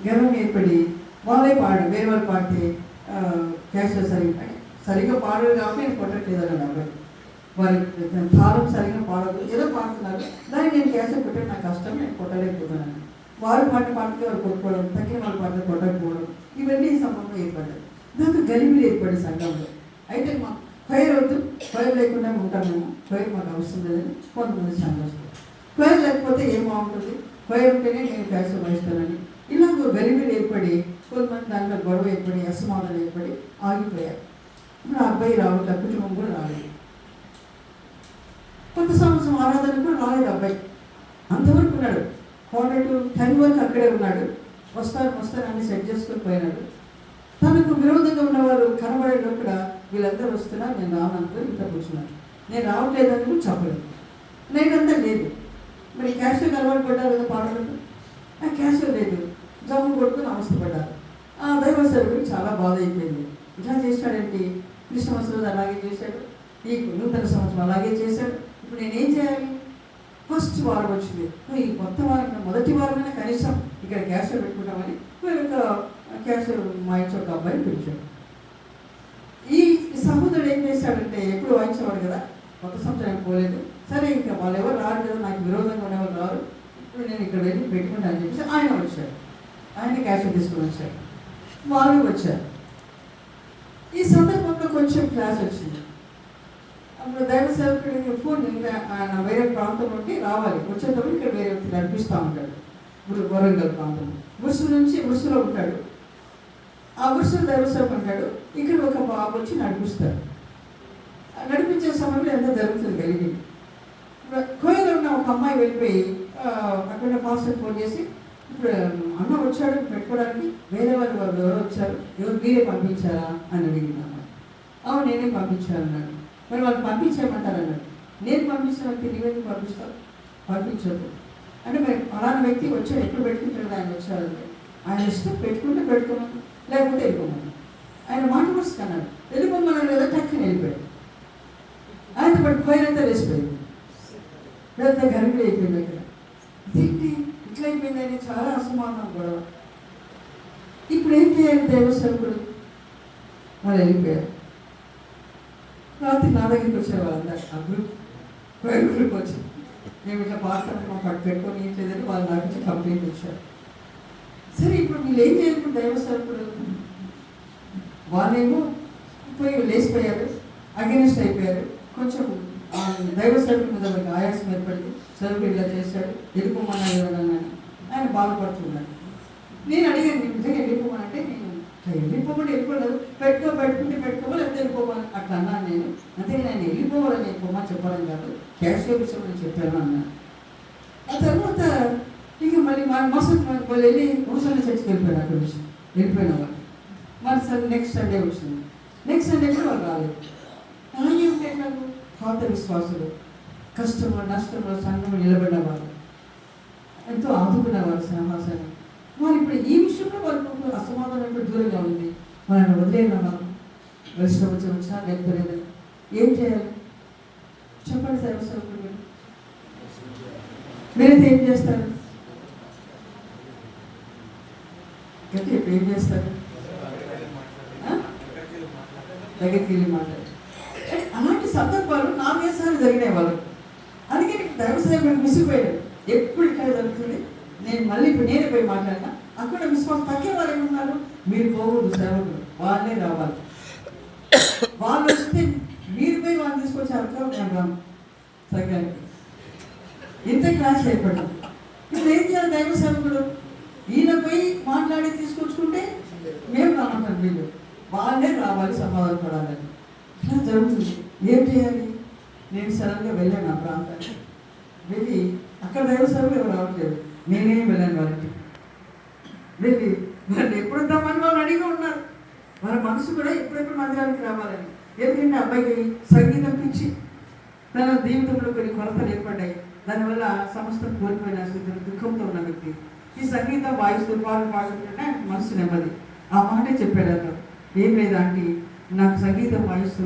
గర్వం ఏర్పడి వాళ్ళే పాడారు. వేరే వాళ్ళు పాడితే క్యాషియో సరిగ్గా పాడరు కాబట్టి నేను కొట్టట్లేదని అబ్బాయి. వారి తాళం సరిగ్గా పాడదు, ఏదో పాడుతున్నారు, దాన్ని నేను క్యాషియో కొట్టే నాకు కష్టం, నేను కొట్టలేకపోతున్నాను. వారి పాట పాడితే వారు కొట్టుకోవడం, తగ్గిన వాళ్ళ పాట కొట్టకపోవడం, ఇవన్నీ సంబంధం ఏర్పడ్డాయి. దాంతో గలిబిలి ఏర్పడి సంఘంలో. అయితే మా ఫైర్ వద్దు, ఫైర్ లేకుండా ఉంటాం మేము, ఫైర్ మాకు అవసరం లేదని కొంతమంది సంఘిస్తారు. ఫైర్ లేకపోతే ఏం బాగుంటుంది, ఫైర్ ఉంటేనే నేను క్యాషియో వహిస్తానని ఇలా గలిబిలి ఏర్పడి కొంతమంది దాంట్లో గొడవ ఏర్పడి అసమాధానం ఏర్పడి ఆగిపోయారు. ఇప్పుడు ఆ అబ్బాయి రావట్లే, కుటుంబం కూడా రాలేదు. కొత్త సంవత్సరం ఆరాధన కూడా రాలేదు అబ్బాయి. అంతవరకు ఉన్నాడు. 10 వరకు అక్కడే ఉన్నాడు. వస్తారు అన్ని సెట్ చేసుకొని పోయినాడు. తనకు విరోధంగా ఉన్నవారు కనబడేటప్పుడు వీళ్ళందరూ వస్తున్నారు, నేను రానంతా ఇంట్లో కూర్చున్నాను. నేను రావట్లేదని కూడా చెప్పలేదు. నేనంతా లేదు. మరి క్యాషియోకి అలవాటు పడ్డారు కదా పాటలకు, ఆ క్యాషియో లేదు. జమ్ము కొడుకుని అవస్థపడ్డారు. ఆ దైవ సేవకుడు చాలా బాధ అయిపోయింది. ఇట్లా చేశాడేంటి, క్రిస్మస్ రోజు అలాగే చేశాడు, ఈ నూతన సంవత్సరం అలాగే చేశాడు, ఇప్పుడు నేనేం చేయాలి? ఫస్ట్ వారం వచ్చింది, ఈ కొత్త వారం మొదటి వారమైనా కనీసం ఇక్కడ క్యాషియో పెట్టుకుంటామని ఒక క్యాషియో మా ఇంట్లో ఒక అబ్బాయిని పిలిచాడు. ఈ సహోదరుడు ఏం చేశాడంటే ఎప్పుడు వాయించేవాడు కదా, కొత్త సంవత్సరానికి పోలేదు. సరే ఇంకా వాళ్ళు ఎవరు రారు కదా, నాకు విరోధంగా ఉండేవాళ్ళు రారు, ఇప్పుడు నేను ఇక్కడ వెళ్ళి పెట్టుకుంటా అని చెప్పేసి ఆయన వచ్చాడు. ఆయన క్యాషియో తీసుకుని వచ్చాడు. వాళ్ళు వచ్చారు. ఈ సందర్భంలో కొంచెం క్లాస్ వచ్చింది. అప్పుడు దైవ సేవకుడికి ఫోన్, ఆయన వేరే ప్రాంతం నుండి రావాలి, వచ్చేటప్పుడు ఇక్కడ వేరే వ్యక్తి నడిపిస్తూ ఉంటాడు. వరంగల్ ప్రాంతం ఉరుసులో ఉంటాడు. ఆ ఉరుసులో దైవ సేవకు ఉంటాడు. ఇక్కడ ఒక బాబు వచ్చి నడిపిస్తాడు. నడిపించే సమయంలో ఎంత జరుగుతుంది కలిగి. కోయలో ఉన్న ఒక అమ్మాయి వెళ్ళిపోయి అక్కడ మాస్టర్ ఫోన్ చేసి, ఇప్పుడు అన్న వచ్చాడు పెట్టుకోవడానికి, వేరే వాళ్ళు ఎవరో వచ్చారు, ఎవరు మీరే పంపించారా అని అడిగింది అమ్మాయి. అవును నేనే పంపించాను అన్నాడు. మరి వాళ్ళు పంపించేయమంటారు అన్నాడు. నేను పంపించిన వ్యక్తి నీవెందుకు పంపిస్తావు? పంపించదు అంటే మరి అలాంటి వ్యక్తి వచ్చాడు, ఎప్పుడు పెట్టుకుంటాడు ఆయన వచ్చాడంటే, ఆయన ఇష్టం పెట్టుకుంటే పెట్టుకున్నాను, లేకపోతే వెళ్ళిపోమని. ఆయన మాట వరుస అన్నాడు, వెళ్ళిపోమన్నాడు కదా, టక్కని వెళ్ళిపోయాడు. ఆయన బట్టి పోయినంతా వేసిపోయింది. పెద్ద గరిబి అయిపోయింది అక్కడ. దీన్ని ఇట్లా అయిపోయింది అని చాలా అసమానం గొడవ. ఇప్పుడు ఏం చేయాలి దైవ సేవకుడు? వాళ్ళు వెళ్ళిపోయారు. రాత్రి నా దగ్గరికి వచ్చేవాళ్ళు అందరు, ఆ గ్రూప్ వచ్చి మేము ఇట్లా పాడతాం మాకు అటు పెట్టుకొని ఏం లేదని వాళ్ళు నాకు వచ్చి కంప్లైంట్ ఇచ్చారు. సరే ఇప్పుడు వీళ్ళు ఏం చేయాలి దైవ సేవకుడు? వాళ్ళేమో పోయి లేచిపోయారు, అగెనిస్ట్ అయిపోయారు. కొంచెం దైవ సేవకుడి మీద వాళ్ళకి ఆయాసం ఏర్పడింది. సేవకుడు ఇలా చేశాడు, వెళ్ళిపోమన్నా ఇవ్వనని ఆయన బాధపడుతున్నాడు. నేను అడిగాను, నీ నిజంగా వెళ్ళిపోమనంటే, నేను వెళ్ళిపోమని వెళ్ళిపోలేదు, పెట్టుకుంటే పెట్టుకోవాలి, లేకపోతే వెళ్ళిపోమని అట్లా అన్నాను నేను. అంతే నేను వెళ్ళిపోవాలని వెళ్ళిపోమని చెప్పాలని కాదు, క్యాషియో విషయం నేను చెప్పాను అన్నాను. ఆ తర్వాత ఇక మళ్ళీ మసలు వెళ్ళి మోసంలో చర్చికి వెళ్ళిపోయాను. అక్కడ విషయం వెళ్ళిపోయిన వాళ్ళు మరి సరే నెక్స్ట్ సండే వచ్చింది. నెక్స్ట్ సండే కూడా వాళ్ళు రాలేదు. అలాగే ఉంటాయి నాకు పాత విశ్వాసులు, కష్టంలో నష్టంలో సంఘంలో నిలబడిన వాళ్ళు, ఎంతో ఆదుకునేవారు సమాజాన్ని. మరి ఇప్పుడు ఈ విషయంలో వాళ్ళకు అసమాధానం దూరంగా ఉంది. వాళ్ళని వదిలేనా మనం కలిసిన వచ్చా లేకపోలేదు, ఏం చేయాలి చెప్పండి సర్వసభ్యులు, మీరైతే ఏం చేస్తారు? అంటే ఇప్పుడు ఏం చేస్తారు? దగ్గరికి వెళ్ళి మాట్లాడారు. అలాంటి సందర్భాలు 4 సార్లు జరిగినాయి వాళ్ళకు. అందుకే దైవ సేవకుడు విసిగిపోయాడు. ఎప్పుడు ఇట్లా జరుగుతుంది, నేను మళ్ళీ ఇప్పుడు నేనే పోయి మాట్లాడినా. అక్కడ విశ్వాసం తగ్గే వాళ్ళు ఏమన్నారు, మీరు పోకూడదు, సేవకుడు వాళ్ళే రావాలి, వాళ్ళు వస్తే మీరు పోయి వాళ్ళని తీసుకొచ్చి అర్థం తగ్గాలి. ఇంత క్లాస్ అయిపోయింది. ఇప్పుడు ఏం చేయాలి దైవ సేవకుడు? ఈయన పోయి మాట్లాడి తీసుకొచ్చుకుంటే మేము రామంటారు, వీళ్ళు వాళ్ళే రావాలి, సమాధానం పడాలని. ఇట్లా జరుగుతుంది. ఏం చేయాలి? నేను సడన్గా వెళ్ళాను ఆ ప్రాంతానికి. వెళ్ళి అక్కడ దైవ సేవకులు ఎవరు రావట్లేదు, నేనే వెళ్ళాను వాళ్ళకి. వెళ్ళి వాళ్ళు ఎప్పుడు వద్దామని వాళ్ళు అడిగి ఉన్నారు. వాళ్ళ మనసు కూడా ఎప్పుడెప్పుడు మందిరానికి రావాలని. ఎందుకంటే అబ్బాయికి సంగీతం పిచ్చి, తన జీవితంలో కొన్ని కొరతలు ఏర్పడ్డాయి. దానివల్ల సమస్తం కోల్పోయిన స్థితిలో దుఃఖంతో ఉన్న వ్యక్తి ఈ సంగీతం వాయిస్తూ పాడుతుంటే మనసు నెమ్మది. ఆ మాటే చెప్పాడు అతను, ఏం లేదు ఆంటీ, నాకు సంగీతం వాయిస్తూ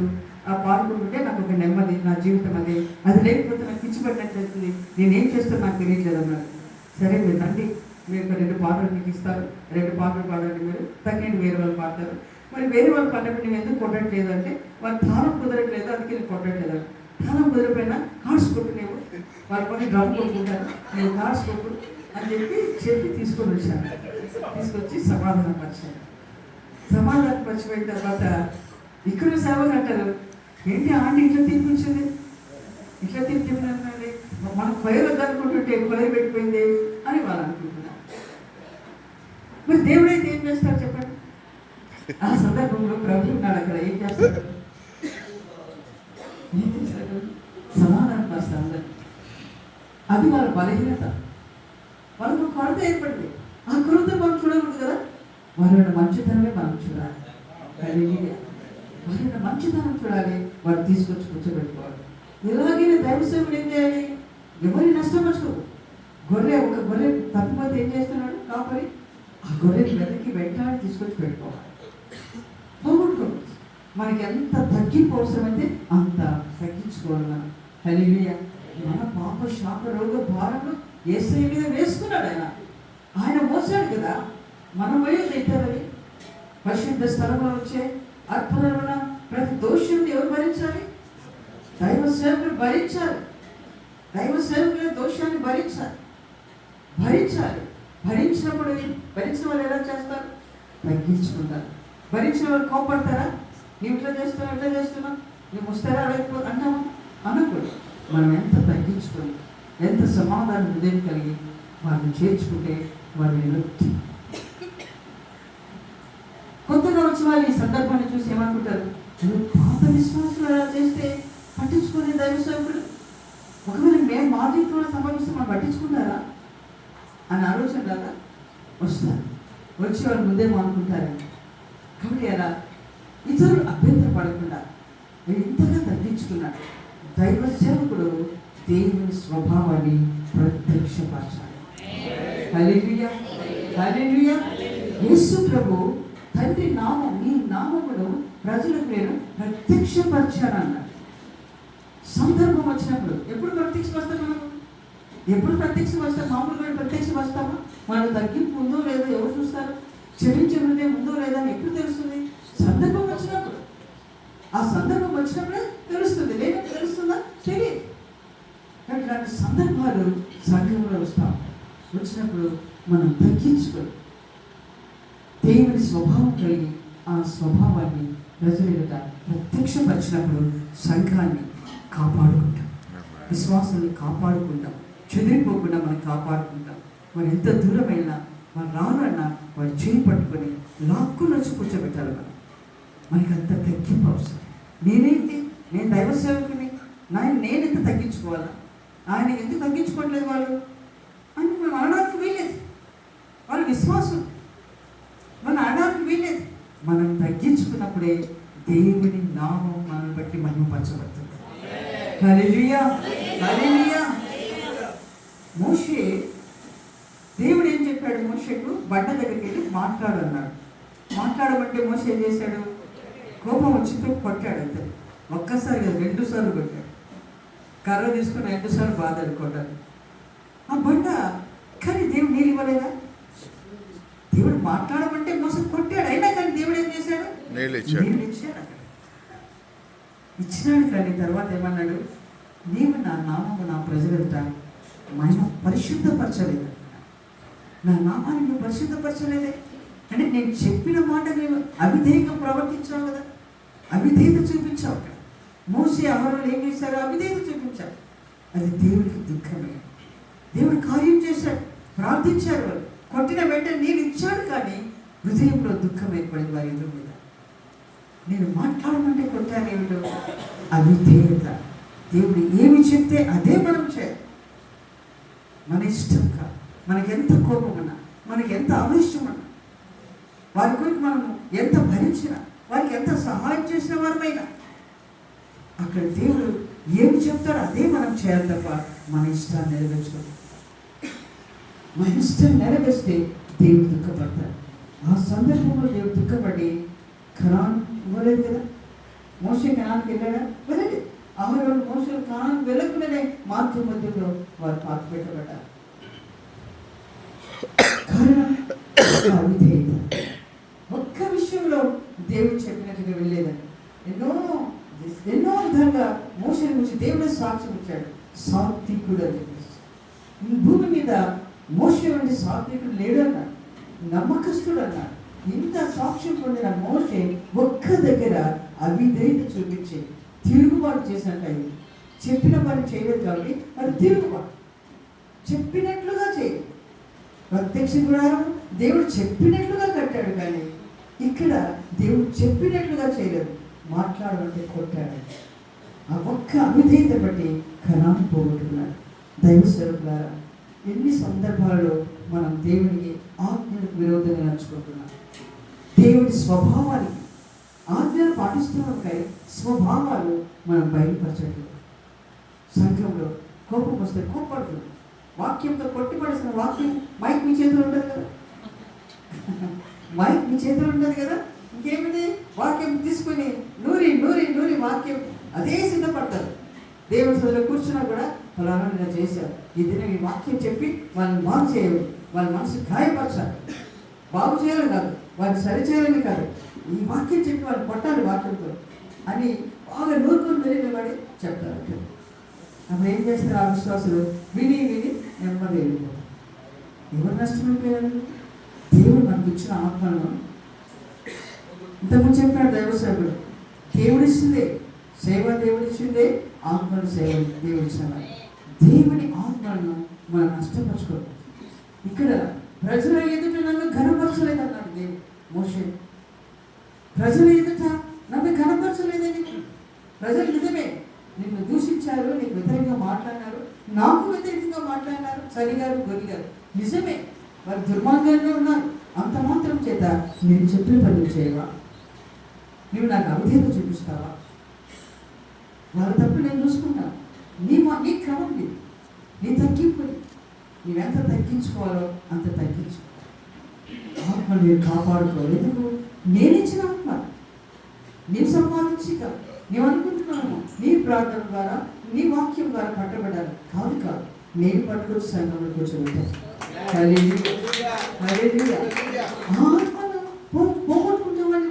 ఆ పాడుకుంటుంటే నాకు ఒక నెమ్మది, నా జీవితం అదే, అది లేకపోతే నాకు పిచ్చి పడినట్టు అవుతుంది, నేనేం చేస్తాను నాకు తెలియట్లేదు అన్నాడు. సరే మీరు రండి, మీరు 2 పాటలు మీకు ఇస్తారు, 2 పాటలు పాడండి, మీరు తగ్గండి, వేరే వాళ్ళు పాడతారు. మరి వేరే వాళ్ళు పాడినప్పుడు నేను ఎందుకు కొట్టట్లేదు అంటే, వాళ్ళు తాళం కుదరట్లేదు, అందుకే నేను కొట్టట్లేదు. తాళం కుదరపోయినా కార్డ్స్ కొట్టు, నేను వాళ్ళ పని డ్రమ్ కొట్టుకుంటాను, నేను కార్డ్స్ కొట్టు అని చెప్పి తీసుకొని వచ్చాను. తీసుకొచ్చి సమాధానం పరిచాను. సమాధానం పరిచిపోయిన తర్వాత ఇక్కడ సేవలు అంటారు, ఏంటి ఆంటీ ఇట్లా తీర్పించింది, ఇట్లా తీర్పిందండి, మనం కొయ్యలు వద్దనుకుంటుంటే కొయ్య పెట్టిపోయింది అని వాళ్ళు అనుకుంటున్నారు. మరి దేవుడైతే ఏం చేస్తారు చెప్పండి? ఆ సందర్భంలో ప్రభు ఉన్నాడు అక్కడ, ఏం చేస్తాడు? ఏం చేస్తాడు? సమాధానం పరుస్తారు అందరు. అది వాళ్ళ బలహీనత, వాళ్ళకు కొరత ఏర్పడింది. ఆ కొరత మనం చూడకూడదు కదా, వాళ్ళ మంచితనమే మనం చూడాలి. వాళ్ళ మంచితనం చూడాలి, వాడు తీసుకొచ్చి కూర్చోబెట్టుకోవాలి. ఎలాగైనా దైవ సేవలు ఏం చేయాలి? ఎవరిని నష్టపరచుకోదు. ఒక గొర్రె తప్పిపోతే ఏం చేస్తున్నాడు కాపరి? ఆ గొర్రెని వెనక్కి వెంటాడి తీసుకొచ్చి పెట్టుకోవాలి, పోగొట్టుకోవచ్చు. మనకి ఎంత తగ్గింపు అవసరమైతే అంత తగ్గించుకోవాలి. హల్లెలూయా. మన పాప శాప రోగ భారంలో యేసయ్య మీద వేసుకున్నాడు. ఆయన మోసాడు కదా, మనం పోయి తింటారని. పరిశుద్ధ స్థలంలో వచ్చే అర్పణలను ప్రతి దోషుని ఎవరు భరించాలి? దైవ సేవకులు భరించాలి. దైవ సేవకుల దోషాన్ని భరించాలి. భరించినప్పుడు భరించిన వాళ్ళు ఎలా చేస్తారు? తగ్గించుకుంటారు. భరించిన వాళ్ళు కోపడతారా? నువ్వు ఇట్లా చేస్తున్నావు, నువ్వు వస్తారా అంటామా? అనకూడదు. మనం ఎంత తగ్గించుకొని, ఎంత సమాధానం హృదయం కలిగి వారిని చేర్చుకుంటే వారి విరక్తి. కొత్తగా వచ్చిన వాళ్ళు ఈ సందర్భాన్ని చూసి ఏమనుకుంటారు? పాత విశ్వాసులు అలా చేస్తే పట్టించుకునే దైవ సేవకుడు, ఒకవేళ మేము మా జీవితంలో సంభవిస్తే మనం పట్టించుకుంటారా అని ఆలోచన రాదా? వస్తారు. వచ్చి వాళ్ళు ముందేమో అనుకుంటారండి. కాబట్టి అలా ఇతరులు అభ్యంతర పడకుండా ఇంతగా తగ్గించుకున్నాడు. దైవ సేవకుడు దేవుని స్వభావాన్ని ప్రత్యక్షపరచాలి. హల్లెలూయా, హల్లెలూయా. యేసు ప్రభు తండ్రి నామం, నీ నామమును ప్రజలకు నేను ప్రత్యక్షపరచానన్నాడు. సందర్భం వచ్చినప్పుడు ఎప్పుడు ప్రత్యక్షపరుస్తాం? మనము ఎప్పుడు ప్రత్యక్షపరుస్తాం? మామూలుగా ప్రత్యక్షపరుస్తామా? మనం తగ్గింపు ఉందో లేదో ఎవరు చూస్తారు? క్షమించే హృదయం ఉందో లేదా అని ఎప్పుడు తెలుస్తుంది? సందర్భం వచ్చినప్పుడు. ఆ సందర్భం వచ్చినప్పుడే తెలుస్తుంది, లేకపోతే తెలుస్తుందా? తెలియదు. కానీ ఇలాంటి సందర్భాలు సంఘంలో వస్తాం. వచ్చినప్పుడు మనం తగ్గించుకొని దేవుని స్వభావం కలిగి ఆ స్వభావాన్ని ప్రజల ఎదుట ప్రత్యక్షపరిచినప్పుడు సంఘాన్ని కాపాడుకుంటాం, విశ్వాసాన్ని కాపాడుకుంటాం, చెదిరిపోకుండా మనం కాపాడుకుంటాం. మరి ఎంత దూరమైనా మన రానన్నా వాడు చేయి పట్టుకొని లాక్కుని వచ్చి కూర్చోబెట్టాలి. మనకి అంత తగ్గింపు అవసరం. నేనేంటి, నేను దైవ సేవకుని, నేనెంత తగ్గించుకోవాలా? ఆయన ఎందుకు తగ్గించుకోవట్లేదు వాళ్ళు అని మనం అనడానికి వీలేదు. వాళ్ళు విశ్వాసం మనం అనడానికి వీలేదు. మనం తగ్గించుకున్నప్పుడే దేవుని నామం మనం బట్టి మహిమపరచబడుతుంది. హల్లెలూయా, హల్లెలూయా. మోషే, దేవుడు ఏం చెప్పాడు మోషేకు? బండ దగ్గరికి వెళ్ళి మాట్లాడన్నాడు. మాట్లాడమంటే మోషే ఏం చేశాడు? కోపం వచ్చితో కొట్టాడు. అంతే. ఒక్కసారి కదా, 2 సార్లు కొట్టాడు. కర్ర తీసుకుని 2 సార్లు బాధలు కొట్టాడు ఆ బండ. కానీ దేవుడు నీళ్ళు ఇవ్వలేదా? దేవుడు మాట్లాడమంటే మోసం కొట్టాడు, అయినా కానీ దేవుడు ఏం చేశాడు? నీళ్ళు ఇచ్చాడు. నీళ్ళు ఇచ్చాడు అక్కడ. ఇచ్చినాడు కానీ తర్వాత ఏమన్నాడు? నీవు నా నామము నా ప్రజలంట పరిశుద్ధపరచలేదు, నా నామాన్ని నువ్వు పరిశుద్ధపరచలేదే. అంటే నేను చెప్పిన మాట నేను అవిధేయంగా ప్రవర్తించావు కదా, అవిధేయత చూపించావు అక్కడ. మోసే అహరోనులు ఏం చేశారు? అవిధేయత చూపించారు. అది దేవుడికి దుఃఖమే. దేవుడు కార్యం చేశాడు, ప్రార్థించారు, వాళ్ళు కొట్టిన వెంటనే నేను ఇచ్చాడు, కానీ హృదయంలో దుఃఖం ఏర్పడింది వారి ఎదురు మీద. నేను మాట్లాడమంటే కొట్టాను ఏమిటో? అవిధేయత. దేవుడు ఏమి చెప్తే అదే మనం చేయాలి, మన ఇష్టం కాదు. మనకెంత కోపం ఉన్నా, మనకి ఎంత ఆవేశం ఉన్నా, వారి కొరకు మనం ఎంత భరించినా, వారికి ఎంత సహాయం చేసిన వారమైనా, అక్కడ దేవుడు ఏమి చెప్తాడో అదే మనం చేయాలి తప్ప మన ఇష్టాన్ని నెరవేర్చుకోవాలి. మన ఇష్టం నెరవేర్స్తే దేవుడు దుఃఖపడతాడు. ఆ సందర్భంలో దేవుడు దుఃఖపడి ఖనాన్ ఇవ్వలేదు కదా. మోషే ఖనాన్కి వెళ్ళాడా? వెళ్ళలేదు. అహరోను మోషే ఖనాన్ వెళ్ళకుండానే మార్గం మధ్యలో వారు పాత పెట్టబడ్డారు. కారణం అవిధేయత. ఒక్క విషయంలో దేవుడు చెప్పినట్టుగా వెళ్ళలేదని ఎన్నో విధంగా మోషేని గురించి దేవుడే సాక్ష్యం ఇచ్చాడు. సాత్వికుడు అని చెప్పేసి, ఈ భూమి మీద మోషే వంటి సాత్వికుడు లేడు అన్నాడు, నమ్మకస్తుడు అన్నాడు. ఇంత సాక్ష్యం పొందిన మోషే ఒక్క దగ్గర అవిధేయత చూపించి తిరుగుబాటు చేసినట్లయింది. చెప్పిన పని చేయలేదు కాబట్టి అది తిరుగుబాటు. చెప్పినట్లుగా చేయలేదు. ప్రత్యక్ష గుడారం దేవుడు చెప్పినట్లుగా కట్టాడు, కానీ ఇక్కడ దేవుడు చెప్పినట్లుగా చేయలేదు. మాట్లాడమంటే కొట్టాడు. ఆ ఒక్క అవిధేయత బట్టి ఖనాను పోగొట్టుకున్నాడు. దైవ స్వరూపులారా, ఎన్ని సందర్భాల్లో మనం దేవునికి ఆజ్ఞలకు విరోధంగా నడుచుకుంటున్నాం. దేవుడి స్వభావానికి ఆజ్ఞలు పాటిస్తున్నాం, కానీ స్వభావాలు మనం బయలుపరచట్లేదు. సంఘంలో కోపం వస్తే కోపడుతున్నాం. వాక్యంతో కొట్టిపడేసిన వాక్యం మైక్ మీ చేతిలో ఉండదు కదా, మైక్ మీ చేతిలో ఉండదు కదా. ఇంకేమిటి? వాక్యం తీసుకుని నూరి నూరి నూరి వాక్యం అదే సిద్ధపడతారు. దేవుడి సదులో కూర్చున్నా కూడా ఫలానా చేశారు, ఈ దినం ఈ వాక్యం చెప్పి వాళ్ళని బాగు చేయాలి, వాళ్ళ మనసు గాయపరచాలి. బాగు చేయాలని కాదు, వారిని సరిచేయాలని కాదు, ఈ వాక్యం చెప్పి వాళ్ళు కొట్టాలి వాక్యంతో అని బాగా నూరుకొని వెళ్ళినవాడి చెప్తారు. అప్పుడు ఏం చేస్తారు ఆ విశ్వాసులు? విని విని నెమ్మది వెళ్ళిపోతారు. ఎవరు నష్టమైపోయారు? దేవుడు మనకు ఇచ్చిన ఆత్మను ఇంతకుముందు చెప్పాడు దైవసేవకుడు, దేవుడిచ్చిందే సేవ, దేవుడిచ్చిందే ఆత్మను సేవ దేవుడిచ్చిన. దేవుని ఆత్మలను మనం నష్టపరచుకోవాలి. ఇక్కడ ప్రజల ఎదుట నన్ను ఘనపరచలేదన్నాడు దేవుడు మోషే. ప్రజల ఎదుట నన్ను ఘనపరచలేదని. ప్రజలు నిజమే నిన్ను దూషించారు, నీకు వ్యతిరేకంగా మాట్లాడినారు, నాకు వ్యతిరేకంగా మాట్లాడినారు, సరిగారు గొరిగారు, నిజమే వారు దుర్మార్గంగా ఉన్నారు. అంత మాత్రం చేత నేను చెప్పిన పనులు చేయవా? నువ్వు నాకు అవిధేయత చూపిస్తావా? వాళ్ళ తప్పు నేను చూసుకుంటాను. నీ క్రమం లేదు, నీ తగ్గింపు, నీవెంత తగ్గించుకోవాలో అంత తగ్గించుకో. ఆత్మ నేను కాపాడుకోవాలి. ఎందుకు? నేను ఇచ్చిన ఆత్మ నీవు సంపాదించి కాదు, నీవు అనుకుంటున్నాను నీ ప్రార్థన ద్వారా నీ వాక్యం ద్వారా పట్టబడాలి కాదు కాదు. నేను పట్టుకొచ్చి సంఘంలో కూర్చోబెట్టాను. ఆత్మను పోగొట్టుకుంటామని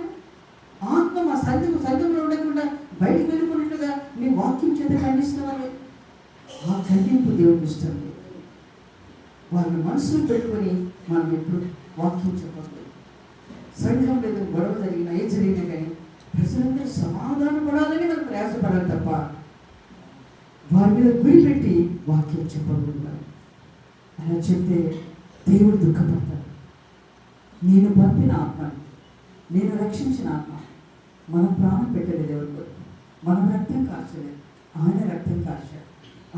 ఆత్మ మా సంఘంలో ఉండకుండా బయటకు వెళ్ళిపోయినట్లుగా నీ వాక్యం చేత ఖండిస్తున్నావని. ఆ ఖండింపు దేవుడికి ఇష్టం లేదు. వాళ్ళని మనసులో పెట్టుకొని మనం ఎప్పుడు వాక్యం చెప్పకూడదు. సంఘం లేదు గొడవ జరిగినా ఏం జరిగినా కానీ ప్రజలందరూ సమాధానం పడాలని మనం ప్రయాసపడాలి తప్ప వారి మీద గురి పెట్టి వాక్యం చెప్పకూడదు. అలా చెప్తే దేవుడు దుఃఖపడతాడు. నేను పంపిన ఆత్మ, నేను రక్షించిన ఆత్మ, మనం ప్రాణం పెట్టలేదు దేవుడు, మనం రక్తం కార్చలేదు, ఆయన రక్తం కార్చాడు.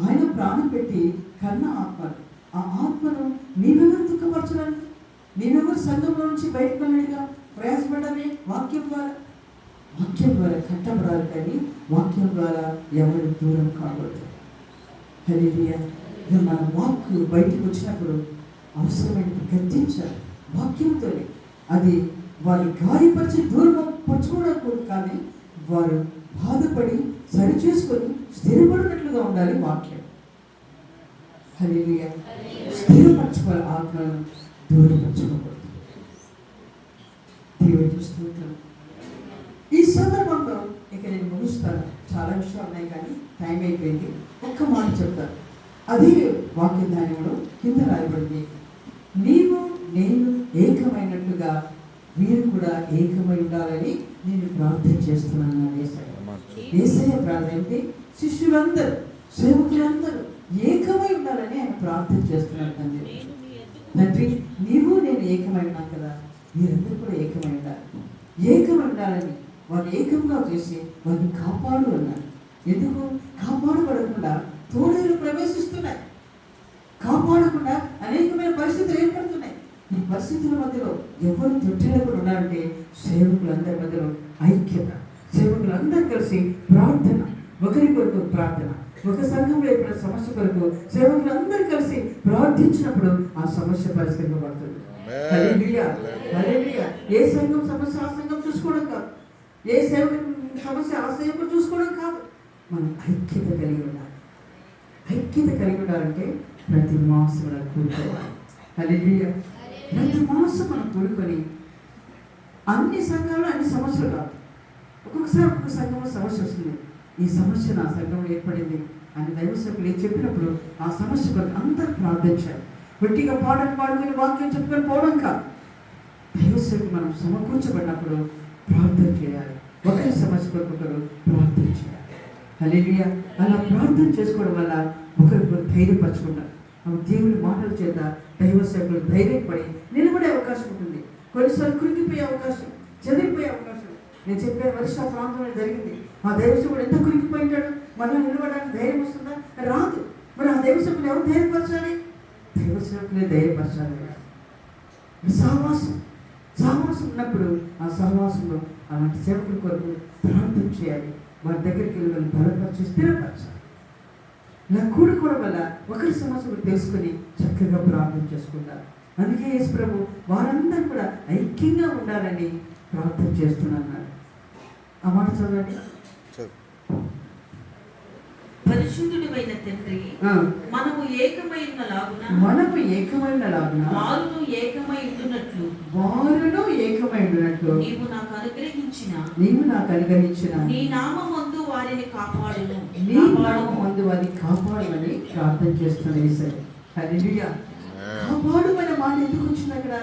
ఆయన ప్రాణం పెట్టి కన్న ఆత్మలు, ఆ ఆత్మను నీవెవరు దుఃఖపరచడానికి? నీవెవరు సంఘంలో నుంచి బయటకు వెళ్ళినట్టుగా ప్రయాసపడాలి? వాక్యం ద్వారా, వాక్యం ద్వారా కట్టబడాలి, కానీ వాక్యం ద్వారా ఎవరు దూరం కాకూడదు. హల్లెలూయా. మన వాక్ బయటకు వచ్చినప్పుడు అవసరమైన గద్దించాలి వాక్యంతోనే. అది వారి గాయపరిచి దూరం పరచుకోవడం కానీ వారు బాధపడి సరి చేసుకొని స్థిరపడినట్లుగా ఉండాలి వాక్యం. హల్లెలూయా. స్థిరపరచుకోవాలి, ఆత్మను దూరపరచుకోకూడదు. దేవుడికి స్తోత్రం. ఈ సందర్భంలో ఇక నేను ముగిస్తాను. చాలా విషయాలు ఉన్నాయి కానీ టైం అయిపోయింది. ఒక్క మాట చెప్తాను. అదే వాక్య ధ్యానంలో కింద రాయబడింది, నీవు నేను ఏకమైనట్లుగా వీరు కూడా ఏకమై ఉండాలని నేను ప్రార్థన చేస్తున్నాను. యేసయ్య ప్రార్థన ఏంటి? శిష్యులందరూ, సేవకులందరూ ఏకమై ఉండాలని ఆయన ప్రార్థన చేస్తున్నాడు. తండ్రి, నీవు నేను ఏకమై ఉన్నాం కదా, మీరందరూ కూడా ఏకమై ఉండాలి. ఏకమై ఉండాలని వారు ఏకంగా చేసి వారిని కాపాడు అన్నారు. ఎందుకు? కాపాడబడకుండా తోడేలు ప్రవేశిస్తున్నాయి, కాపాడకుండా అనేకమైన పరిస్థితులు ఏర్పడుతున్నాయి. ఈ పరిస్థితుల మధ్యలో ఎవరు తొట్టిల్లకుండా ఉన్నారంటే సేవకులందరి మధ్యలో ఐక్యత, సేవకులందరూ కలిసి ప్రార్థన, ఒకరి కొరకు ప్రార్థన, ఒక సంఘంలో ఏర్పడిన సమస్య కొరకు సేవకులందరూ కలిసి ప్రార్థించినప్పుడు ఆ సమస్య పరిష్కరించబడుతుంది. హల్లెలూయా, హల్లెలూయా. ఏ సంఘం సమస్య ఆ సంఘం చూసుకోవడం కాదు, ఏ సేవకుడు సమస్య ఆ సేవకుడు చూసుకోవడం కాదు. మనం ఐక్యత కలిగి ఉండాలి. ఐక్యత కలిగి ఉండాలంటే ప్రతి మాసం మనం కూడుకోవాలి. హల్లెలూయా. ప్రతి మాసం మనం కూడుకొని, అన్ని సంఘాల్లో అన్ని సమస్యలు కాదు, ఒక్కొక్కసారి ఒక్కొక్క సంఘంలో సమస్య వస్తుంది. ఈ సమస్య నా సంఘంలో ఏర్పడింది అని దైవసేవకులు చెప్పినప్పుడు ఆ సమస్య కొరకు అందరూ ప్రార్థించాలి. గట్టిగా పాడుకొని వాక్యం చెప్పుకొని పోవడం కాదు. దైవసేవకు మనం సమకూర్చబడినప్పుడు ప్రార్థన చేయాలి. ఒకరి సమస్య కొరకు ఒకరు ప్రార్థన చేయాలి. హల్లెలూయా. అలా ప్రార్థన చేసుకోవడం వల్ల ఒకరికొకరు ధైర్యపరచుకుంటారు. దేవుని మాటల చేత దైవసేవకులు ధైర్యపడి నిలబడే అవకాశం ఉంటుంది. కొన్నిసార్లు కురిగిపోయే అవకాశం, చెదిరిపోయే అవకాశం. నేను చెప్పే వర్ష ప్రాంతంలో జరిగింది. ఆ దైవసేవకుడు ఎంత కురిగిపోయి ఉంటాడు, మనం నిలబడడానికి ధైర్యం వస్తుందా? రాదు. మరి ఆ దైవసేవకులు ఎవరు ధైర్యపరచాలి? దైవసేవకులే ధైర్యపరచాలి. సహవాసం ఉన్నప్పుడు ఆ సహవాసంలో అలాంటి సేవకుల కొరకు ప్రార్థన చేయాలి. వారి దగ్గరికి వెళ్ళి బలపరిచి స్థిరపరచాలి. ఇలా కూడుకోవడం వల్ల ఒకరి సమస్యలు తెలుసుకొని చక్కగా ప్రార్థన చేసుకుంటారు. అందుకే యేసు ప్రభు వారందరూ కూడా ఐక్యంగా ఉండాలని ప్రార్థన చేస్తున్నారు. ఆ మాట చదవండి. పరిశుద్ధుడైన తండ్రి, మనము ఏకమైన లాగున వారును ఏకమై ఉండునట్లు నీవు నాకు అనుగ్రహించిన నీ నామమందు వారిని కాపాడమని ప్రార్థన చేస్తున్నాను. యేసయ్య హల్లెలూయా. కాపాడమనే మాట ఎందుకు వచ్చింది? అక్కడ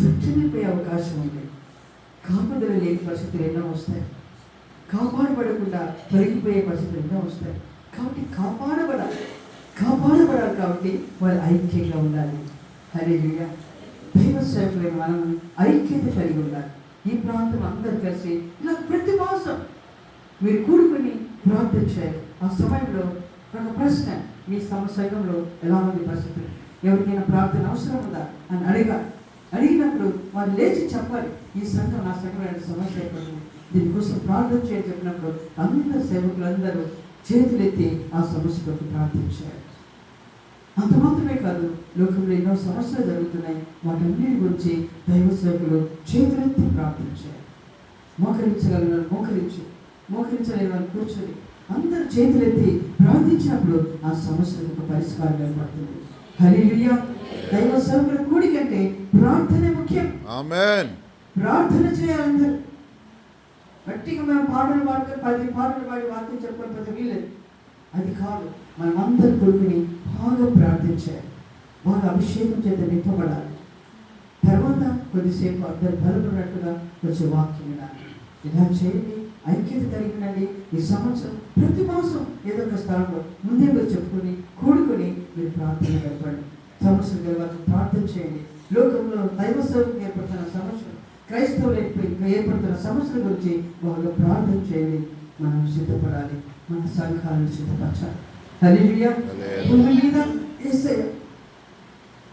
చుట్టమిపోయే అవకాశం ఉంది. కాపుదల లేని పరిస్థితులు ఎన్నో వస్తాయి. కాపాడబడకుండా తొలగిపోయే పరిస్థితులు ఎన్నో వస్తాయి. కాబట్టి కాపాడబడాలి కాబట్టి వారు ఐక్యంగా ఉండాలి. హల్లెలూయా. దైవ సేవకులైన మనం ఐక్యత కలిగి ఉండాలి. ఈ ప్రాంతం అందరూ కలిసి ఇలా ప్రతి మాసం మీరు కూడుకొని ప్రార్థన చేయాలి. ఆ సమయంలో ఒక ప్రశ్న, మీ సంఘంలో ఎలా ఉంది పరిస్థితులు, ఎవరికైనా ప్రార్థన అవసరం ఉందా అని అడిగినప్పుడు వారు లేచి చెప్పాలి. ఈ సంఘం నా సంఘం సమస్య అయిపోయింది, దీనికోసం ప్రార్థన చేయాలి చెప్పినప్పుడు అందరు సేవకులందరూ చేతులెత్తి ఆ సమస్య కొరకు ప్రార్థించారు. అంత మాత్రమే కాదు, లోకంలో ఎన్నో సమస్యలు జరుగుతున్నాయి. వాటన్నిటి గురించి దైవ సేవకులు చేతులెత్తి ప్రార్థించారు. మోకరించగలిగిన మోకరించలేని వారు కూర్చొని అందరూ చేతులెత్తి ప్రార్థించినప్పుడు ఆ సమస్యలకు పరిష్కారం ఏర్పడుతుంది. హల్లెలూయా. దైవ సేవకుల కూడికంటే ప్రార్థన ముఖ్యం. ఆమేన్. ప్రార్థన చేయాలందరూ. గట్టిగా మనం పాటలు పాడుకొని 10 పాటలు పాడి వాక్యం చెప్పకపోతే వీలేదు. అది కాదు, మనం అందరూ కొడుకుని బాగా ప్రార్థించాలి. బాగా అభిషేకం చేత నింపబడాలి. తర్వాత కొద్దిసేపు అందరు బలపడినట్టుగా వచ్చే వాక్యం వినాలి. ఇలా చేయండి, ఐక్యత కలిగినండి. ఈ సంవత్సరం ప్రతి మాసం ఏదో ఒక స్థలంలో ముందే మీరు చెప్పుకొని కూడుకొని మీరు ప్రార్థన గడపండి. సమస్యలు గెలవాలి, ప్రార్థన చేయండి. లోకంలో దైవ సేవకు ఏర్పడుతున్న సమస్యలు, క్రైస్తవులు ఏర్పడుతున్న సమస్యల గురించి బాగా ప్రార్థన చేయండి. మనం సిద్ధపడాలి, మన సంఘాలను సిద్ధపరచాలి. హల్లెలూయా. భూమి మీద యేసయ్య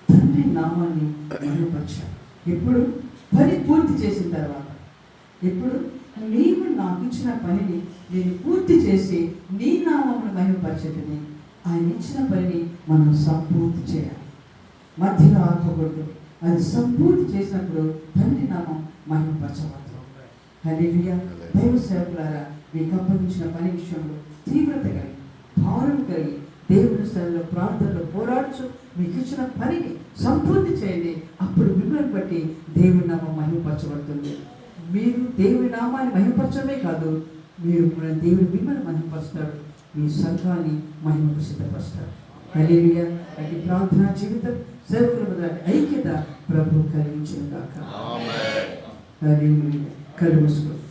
తండ్రి నామాన్ని మహిమపరచాలి. ఎప్పుడు? పని పూర్తి చేసిన తర్వాత. ఎప్పుడు? నీవు నాకు ఇచ్చిన పనిని నేను పూర్తి చేసి నీ నామమును మహిమపరచదని, ఆయన ఇచ్చిన పనిని మనం సంపూర్తి చేయాలి. మధ్యలో ఆపకూడదు. అది సంపూర్తి చేసినప్పుడు తండ్రి నామం మహిమపరచబడుతుంది. హల్లెలూయా. దైవ సేవకులారా, మీకు అప్పగించిన పని విషయంలో తీవ్రత కలిగి, భారం కలిగి దేవుని స్థలంలో ప్రార్థనలో పోరాడుచు మీకు ఇచ్చిన పనిని సంపూర్తి చేయండి. అప్పుడు మిమ్మల్ని బట్టి దేవుని నామం మహిమపరచబడుతుంది. మీరు దేవుని నామాన్ని మహిమపరచడమే కాదు, మీరు కూడా దేవుడు మిమ్మల్ని మహిమపరుస్తాడు, మీ సంఘాన్ని మహిమకు సిద్ధపరుస్తాడు. హల్లెలూయా. అటు ప్రార్థనా జీవితం సేవకుల మధ్య ఐక్యత ప్రభు కలిగించును గాక. హల్లెలూయా. కళ్ళు మూసుకోండి.